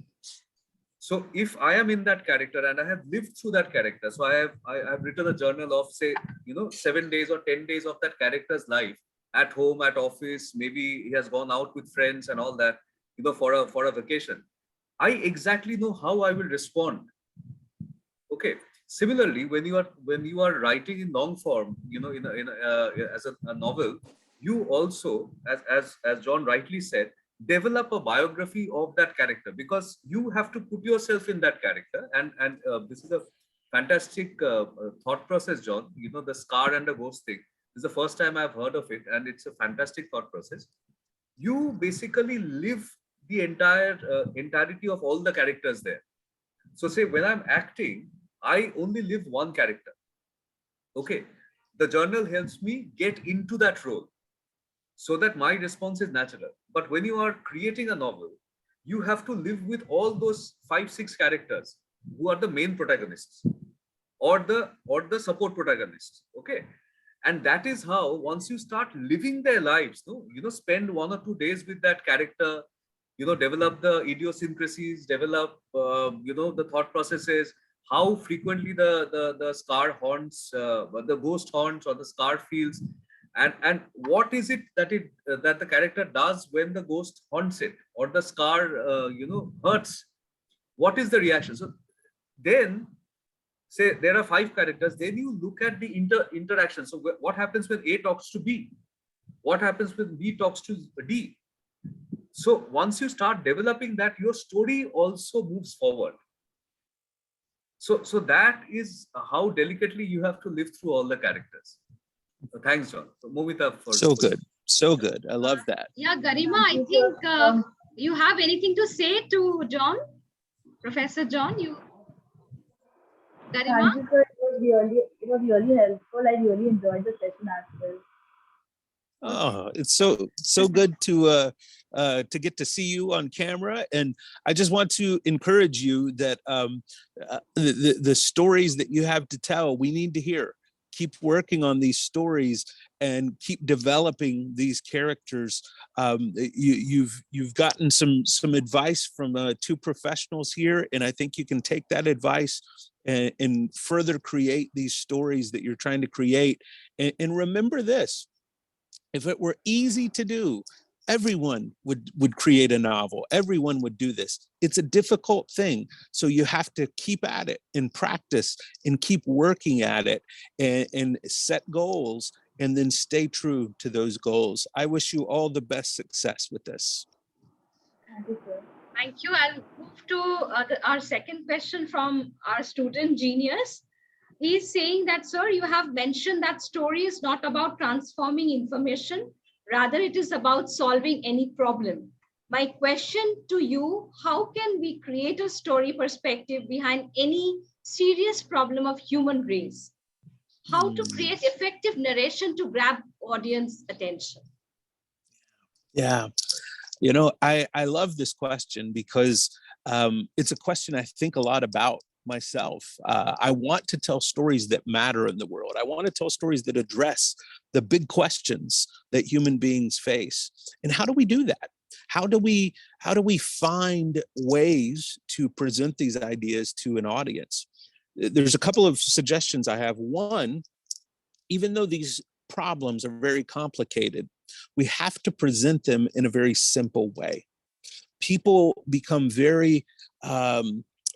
So if I am in that character and I have lived through that character, so I have written a journal of, say, 7 days or 10 days of that character's life at home, at office, maybe he has gone out with friends and all that, for a vacation. I exactly know how I will respond. Okay. Similarly, when you are writing in long form, as a novel, you also, as John rightly said, develop a biography of that character, because you have to put yourself in that character. And this is a fantastic thought process, John. The scar and the ghost thing. This is the first time I've heard of it, and it's a fantastic thought process. You basically live the entirety of all the characters there. So say when I'm acting, I only live one character. Okay. The journal helps me get into that role so that my response is natural. But when you are creating a novel, you have to live with all those 5-6 characters who are the main protagonists or the support protagonists. Okay. And that is how, once you start living their lives, spend 1 or 2 days with that character, develop the idiosyncrasies, develop, the thought processes, how frequently the scar haunts, the ghost haunts or the scar feels, and what is it that the character does when the ghost haunts it or the scar, hurts. What is the reaction? So then, say there are 5 characters, then you look at the interaction. So what happens when A talks to B? What happens when B talks to D? So once you start developing that, your story also moves forward. So that is how delicately you have to live through all the characters. So thanks, John. So Moumita, So good. I love that. Yeah, Garima, I think you have anything to say to John, Professor John? Garima? Thank you, sir. It was really helpful. I really enjoyed the session as well. Oh, it's so good to get to see you on camera, and I just want to encourage you that the stories that you have to tell, we need to hear. Keep working on these stories and keep developing these characters. You've gotten some advice from 2 professionals here, and I think you can take that advice and further create these stories that you're trying to create. And remember this: if it were easy to do, everyone would create a novel. Everyone would do this. It's a difficult thing. So you have to keep at it and practice and keep working at it and set goals and then stay true to those goals. I wish you all the best success with this. Thank you, sir. Thank you. I'll move to our second question from our student Genius. He's saying that, sir, you have mentioned that story is not about transforming information. Rather, it is about solving any problem. My question to you, how can we create a story perspective behind any serious problem of human race? How to create effective narration to grab audience attention? Yeah, I love this question because it's a question I think a lot about myself. I want to tell stories that matter in the world. I want to tell stories that address the big questions that human beings face. And how do we do that? How do we find ways to present these ideas to an audience? There's a couple of suggestions I have. One, even though these problems are very complicated, we have to present them in a very simple way. People become very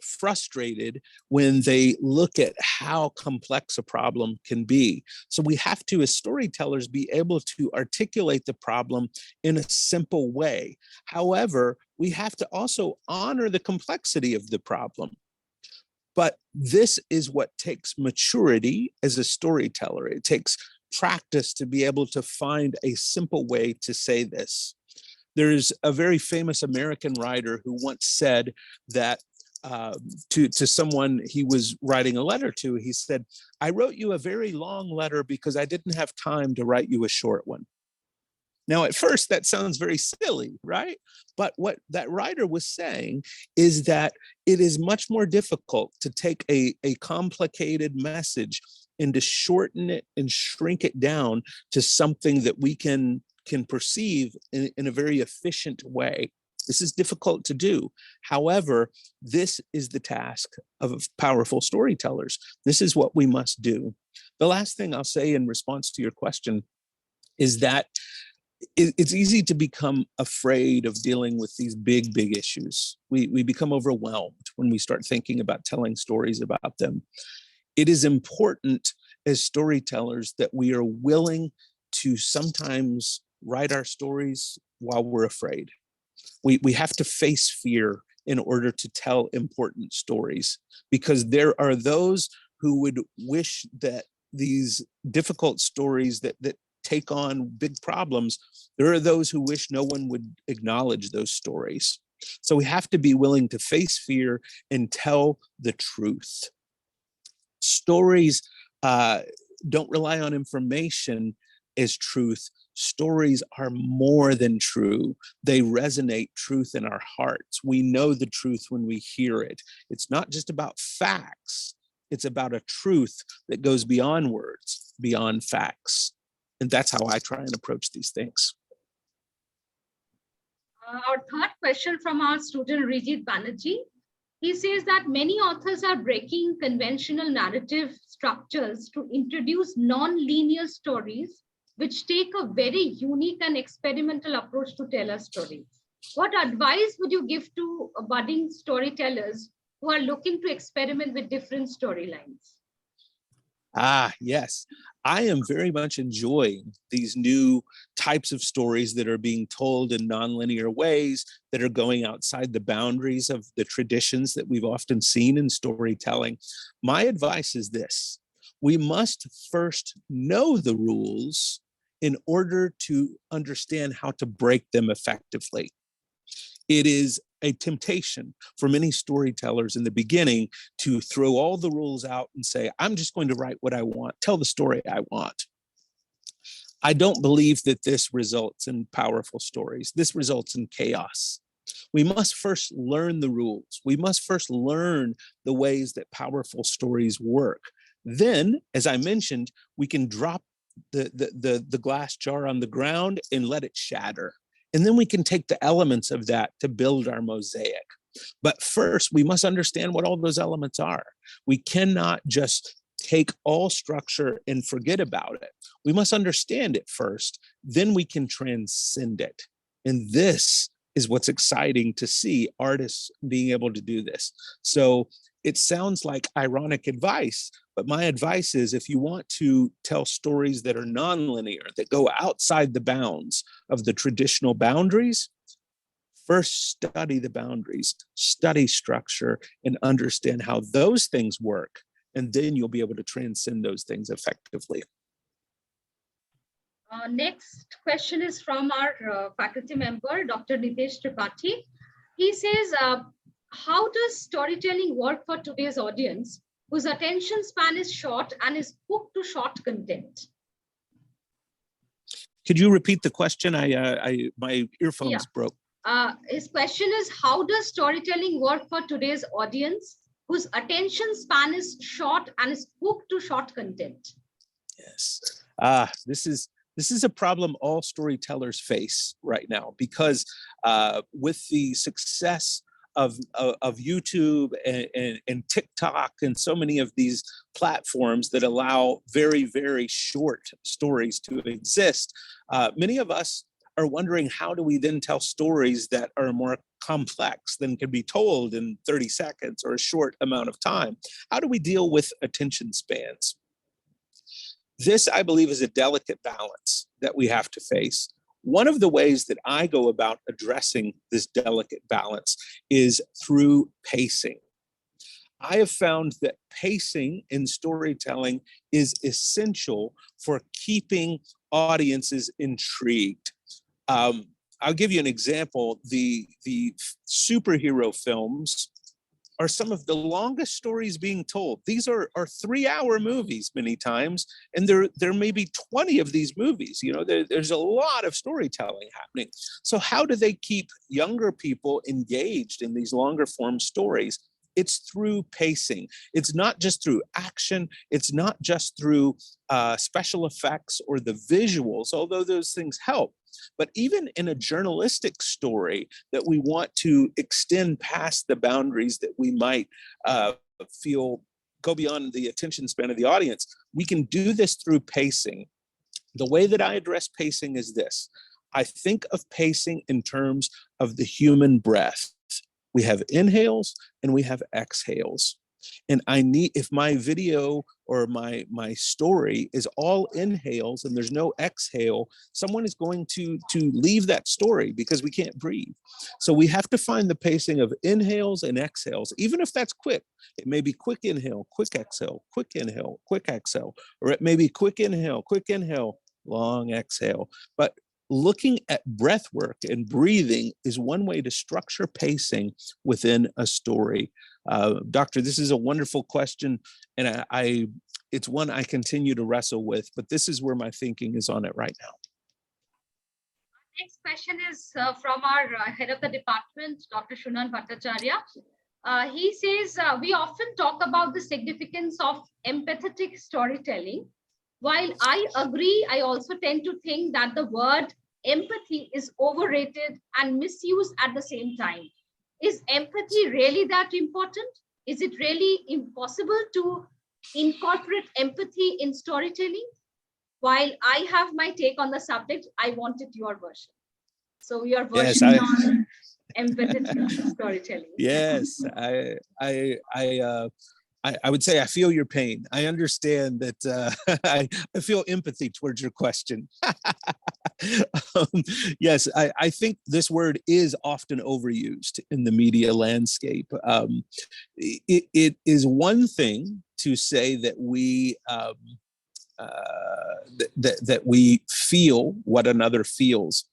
frustrated when they look at how complex a problem can be. So we have to, as storytellers, be able to articulate the problem in a simple way. However, we have to also honor the complexity of the problem. But this is what takes maturity as a storyteller. It takes practice to be able to find a simple way to say this. There's a very famous American writer who once said that to someone he was writing a letter to, he said, "I wrote you a very long letter because I didn't have time to write you a short one." Now, at first, that sounds very silly, right? But what that writer was saying is that it is much more difficult to take a complicated message and to shorten it and shrink it down to something that we can perceive in a very efficient way. This is difficult to do. However, this is the task of powerful storytellers. This is what we must do. The last thing I'll say in response to your question is that it's easy to become afraid of dealing with these big issues. We become overwhelmed when we start thinking about telling stories about them. It is important as storytellers that we are willing to sometimes write our stories while we're afraid. We have to face fear in order to tell important stories, because there are those who would wish that these difficult stories that take on big problems, there are those who wish no one would acknowledge those stories. So we have to be willing to face fear and tell the truth. Stories don't rely on information as truth. Stories are more than true. They resonate truth in our hearts. We know the truth when we hear it. It's not just about facts. It's about a truth that goes beyond words, beyond facts. And that's how I try and approach these things. Our third question from our student, Rijit Banerjee. He says that many authors are breaking conventional narrative structures to introduce non-linear stories, which take a very unique and experimental approach to tell a story. What advice would you give to budding storytellers who are looking to experiment with different storylines? Yes. I am very much enjoying these new types of stories that are being told in nonlinear ways, that are going outside the boundaries of the traditions that we've often seen in storytelling. My advice is this: we must first know the rules in order to understand how to break them effectively. It is a temptation for many storytellers in the beginning to throw all the rules out and say, I'm just going to write what I want, tell the story I want. I don't believe that this results in powerful stories. This results in chaos. We must first learn the rules. We must first learn the ways that powerful stories work. Then, as I mentioned, we can drop the glass jar on the ground and let it shatter. And then we can take the elements of that to build our mosaic. But first, we must understand what all those elements are. We cannot just take all structure and forget about it. We must understand it first, then we can transcend it. And this is what's exciting to see artists being able to do this. So it sounds like ironic advice, but my advice is, if you want to tell stories that are nonlinear, that go outside the bounds of the traditional boundaries, first study the boundaries, study structure, and understand how those things work. And then you'll be able to transcend those things effectively. Next question is from our faculty member, Dr. Nitesh Tripathi. He says, how does storytelling work for today's audience whose attention span is short and is hooked to short content? Could you repeat the question? My earphones broke. His question is, how does storytelling work for today's audience whose attention span is short and is hooked to short content? Yes. This is This is a problem all storytellers face right now, because with the success of YouTube and TikTok and so many of these platforms that allow very, very short stories to exist, many of us are wondering, how do we then tell stories that are more complex than can be told in 30 seconds or a short amount of time? How do we deal with attention spans? This, I believe, is a delicate balance that we have to face. One of the ways that I go about addressing this delicate balance is through pacing. I have found that pacing in storytelling is essential for keeping audiences intrigued. I'll give you an example. The superhero films are some of the longest stories being told. These are 3-hour movies many times, and there may be 20 of these movies. You know, there's a lot of storytelling happening. So how do they keep younger people engaged in these longer form stories? It's through pacing. It's not just through action. It's not just through special effects or the visuals, although those things help. But even in a journalistic story that we want to extend past the boundaries that we might feel go beyond the attention span of the audience, we can do this through pacing. The way that I address pacing is this. I think of pacing in terms of the human breath. We have inhales and we have exhales. And I need, if my video or my story is all inhales and there's no exhale, someone is going to leave that story because we can't breathe. So we have to find the pacing of inhales and exhales, even if that's quick. It may be quick inhale, quick exhale, quick inhale, quick exhale, or it may be quick inhale, long exhale. But looking at breath work and breathing is one way to structure pacing within a story. Doctor, this is a wonderful question, and it's one I continue to wrestle with, but this is where my thinking is on it right now. Next question is from our head of the department, Dr. Shunan Bhattacharya. He says, we often talk about the significance of empathetic storytelling. While I agree, I also tend to think that the word empathy is overrated and misused at the same time. Is empathy really that important? Is it really impossible to incorporate empathy in storytelling? While I have my take on the subject, I wanted your version. So your version on empathetic storytelling. Yes, I would say I feel your pain. I understand that. I feel empathy towards your question. Yes, I think this word is often overused in the media landscape. It is one thing to say that we that we feel what another feels.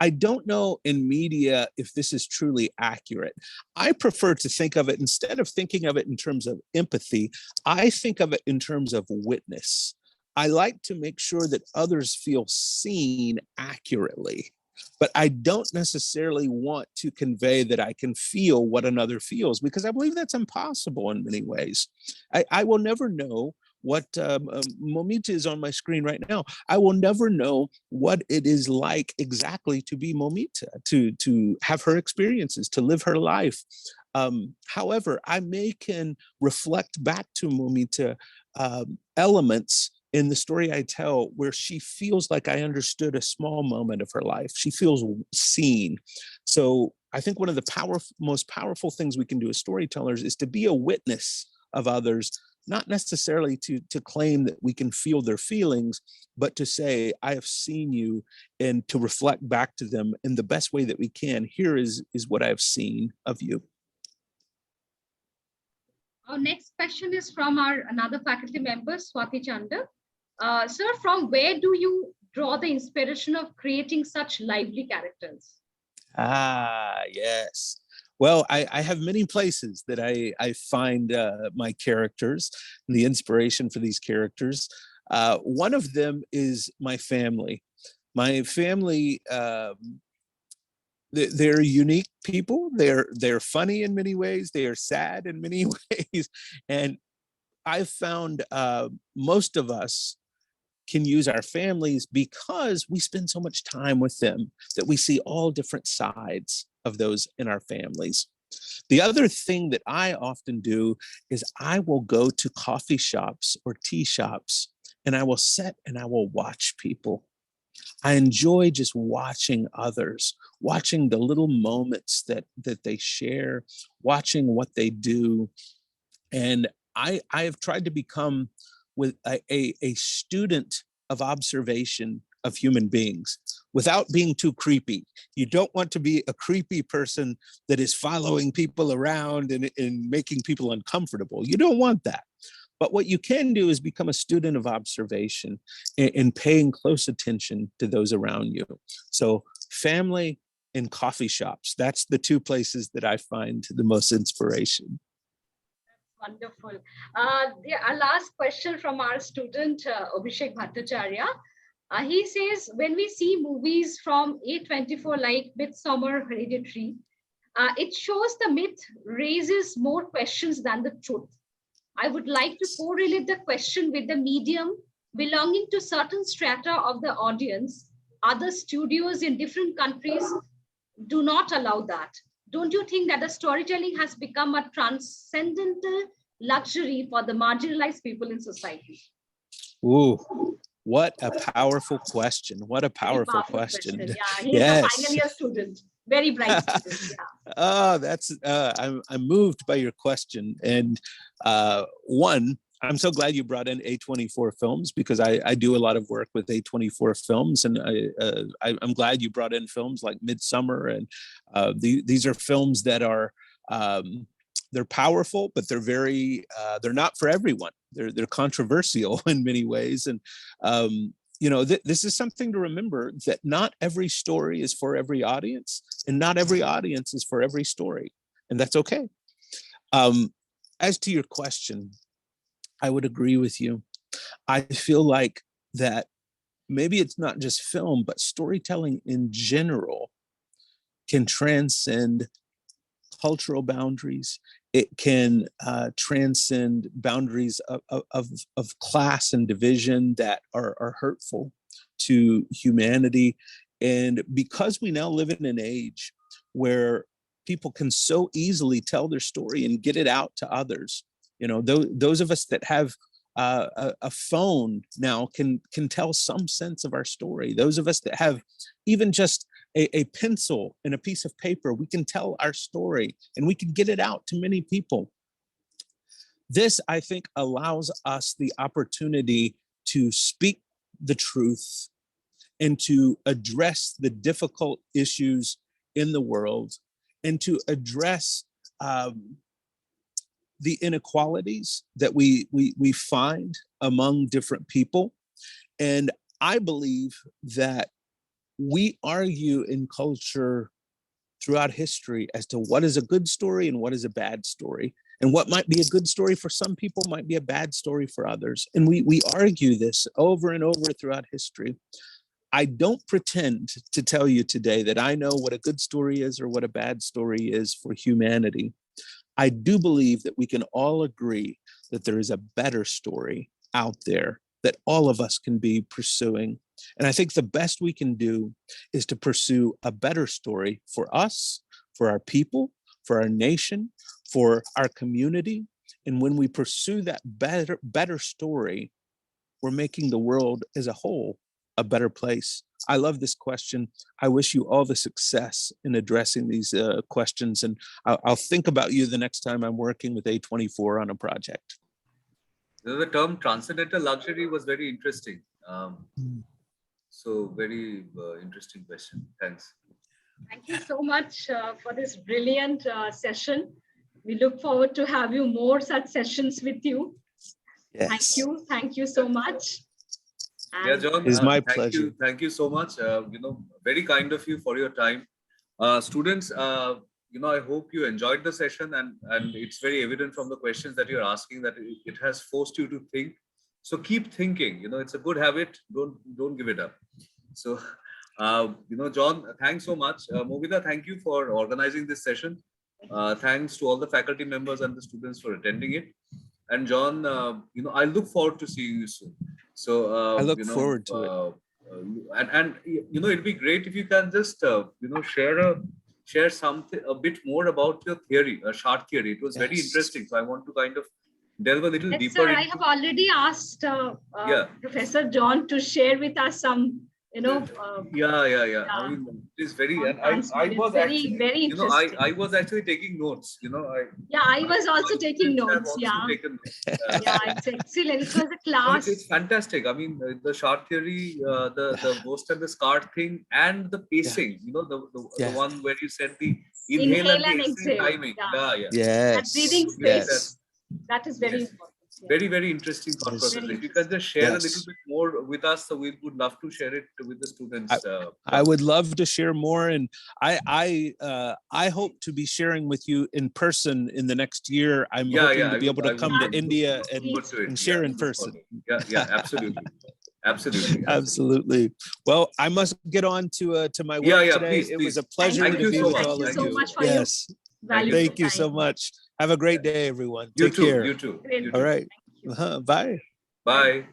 I don't know in media if this is truly accurate. I prefer to think of it, instead of thinking of it in terms of empathy, I think of it in terms of witness. I like to make sure that others feel seen accurately, but I don't necessarily want to convey that I can feel what another feels, because I believe that's impossible in many ways. I will never know what Moumita is on my screen right now. I will never know what it is like exactly to be Moumita, to have her experiences, to live her life. However, I can reflect back to Moumita elements in the story I tell where she feels like I understood a small moment of her life. She feels seen. So I think one of the most powerful things we can do as storytellers is to be a witness of others, not necessarily to claim that we can feel their feelings, but to say, I have seen you, and to reflect back to them in the best way that we can. Here is what I have seen of you. Our next question is from another faculty member, Swati Chanda. Sir, from where do you draw the inspiration of creating such lively characters? Yes. Well, I have many places that I find my characters, the inspiration for these characters. One of them is my family. My family, they're unique people. They're funny in many ways. They are sad in many ways. And I've found most of us can use our families because we spend so much time with them that we see all different sides of those in our families. The other thing that I often do is I will go to coffee shops or tea shops and I will sit and I will watch people. I enjoy just watching others, watching the little moments that they share, watching what they do. And I have tried to become with a student of observation of human beings without being too creepy. You don't want to be a creepy person that is following people around and making people uncomfortable. You don't want that. But what you can do is become a student of observation and paying close attention to those around you. So family and coffee shops, that's the two places that I find the most inspiration. Wonderful. Our last question from our student, Abhishek Bhattacharya. He says, when we see movies from A24 like Midsommar, Hereditary, it shows the myth raises more questions than the truth. I would like to correlate the question with the medium belonging to certain strata of the audience. Other studios in different countries do not allow that. Don't you think that the storytelling has become a transcendental luxury for the marginalized people in society? Ooh, what a powerful question. What a powerful question. Yeah, he is Yes. a final year student. Very bright student. Yeah. Oh, that's I'm moved by your question. And one, I'm so glad you brought in A24 films because I do a lot of work with A24 films, and I'm glad you brought in films like Midsommar, and these are films that are they're powerful, but they're not for everyone. They're controversial in many ways, and you know, this is something to remember, that not every story is for every audience, and not every audience is for every story, and that's okay. As to your question, I would agree with you. I feel like that maybe it's not just film, but storytelling in general can transcend cultural boundaries. It can transcend boundaries of class and division that are hurtful to humanity. And because we now live in an age where people can so easily tell their story and get it out to others, you know, those of us that have a phone now can tell some sense of our story. Those of us that have even just a pencil and a piece of paper, we can tell our story and we can get it out to many people. This, I think, allows us the opportunity to speak the truth and to address the difficult issues in the world, and to address the inequalities that we find among different people. And I believe that we argue in culture throughout history as to what is a good story and what is a bad story. And what might be a good story for some people might be a bad story for others. And we argue this over and over throughout history. I don't pretend to tell you today that I know what a good story is or what a bad story is for humanity. I do believe that we can all agree that there is a better story out there that all of us can be pursuing. And I think the best we can do is to pursue a better story for us, for our people, for our nation, for our community. And when we pursue that better story, we're making the world as a whole a better place. I love this question. I wish you all the success in addressing these questions. And I'll think about you the next time I'm working with A24 on a project. The term transcendental luxury was very interesting. So very interesting question. Thanks. Thank you so much for this brilliant session. We look forward to have you more such sessions with you. Yes. Thank you so much. Yeah, John, it's my pleasure. Thank you so much. You know, very kind of you for your time. Students, you know, I hope you enjoyed the session, and it's very evident from the questions that you're asking that it has forced you to think. So keep thinking. You know, it's a good habit. Don't give it up. So, you know, John, thanks so much. Moumita, thank you for organizing this session. Thanks to all the faculty members and the students for attending it. And John, you know, I look forward to seeing you soon. So I look forward to it. And it'd be great if you can just share something a bit more about your theory, shard theory. It was very Yes. interesting. So I want to kind of delve a little Yes, deeper sir. I into. have already asked Yeah. Professor John to share with us some, Yeah. I mean, it is very, and I was very, actually, very interesting. I was actually taking notes. I was also taking I've notes. also Yeah. taken notes. Yeah, it's excellent. It was a No, class. it's fantastic. I mean, the shard theory, the ghost and the scar thing, and the pacing. The one where you said the inhale and the exhale timing. Yeah. That breathing space. Yes. That is very Yes. important. Yeah. Very, very interesting thought It is. process. Very If you can just share a little Yes. bit more with us, so we would love to share it with the students. I would love to share more, and I hope to be sharing with you in person in the next year. I'm hoping to be able to come to India and share in person. Yeah, absolutely. Absolutely. Absolutely. Well, I must get on to my work today. Please, It was a please. pleasure Thank to you be so with much. all of Thank you so you. much for your Yes. valuable Thank you so time. much. Have a great day, everyone. You Take too. care. You too. Great. All right. Thank you. Bye. Bye.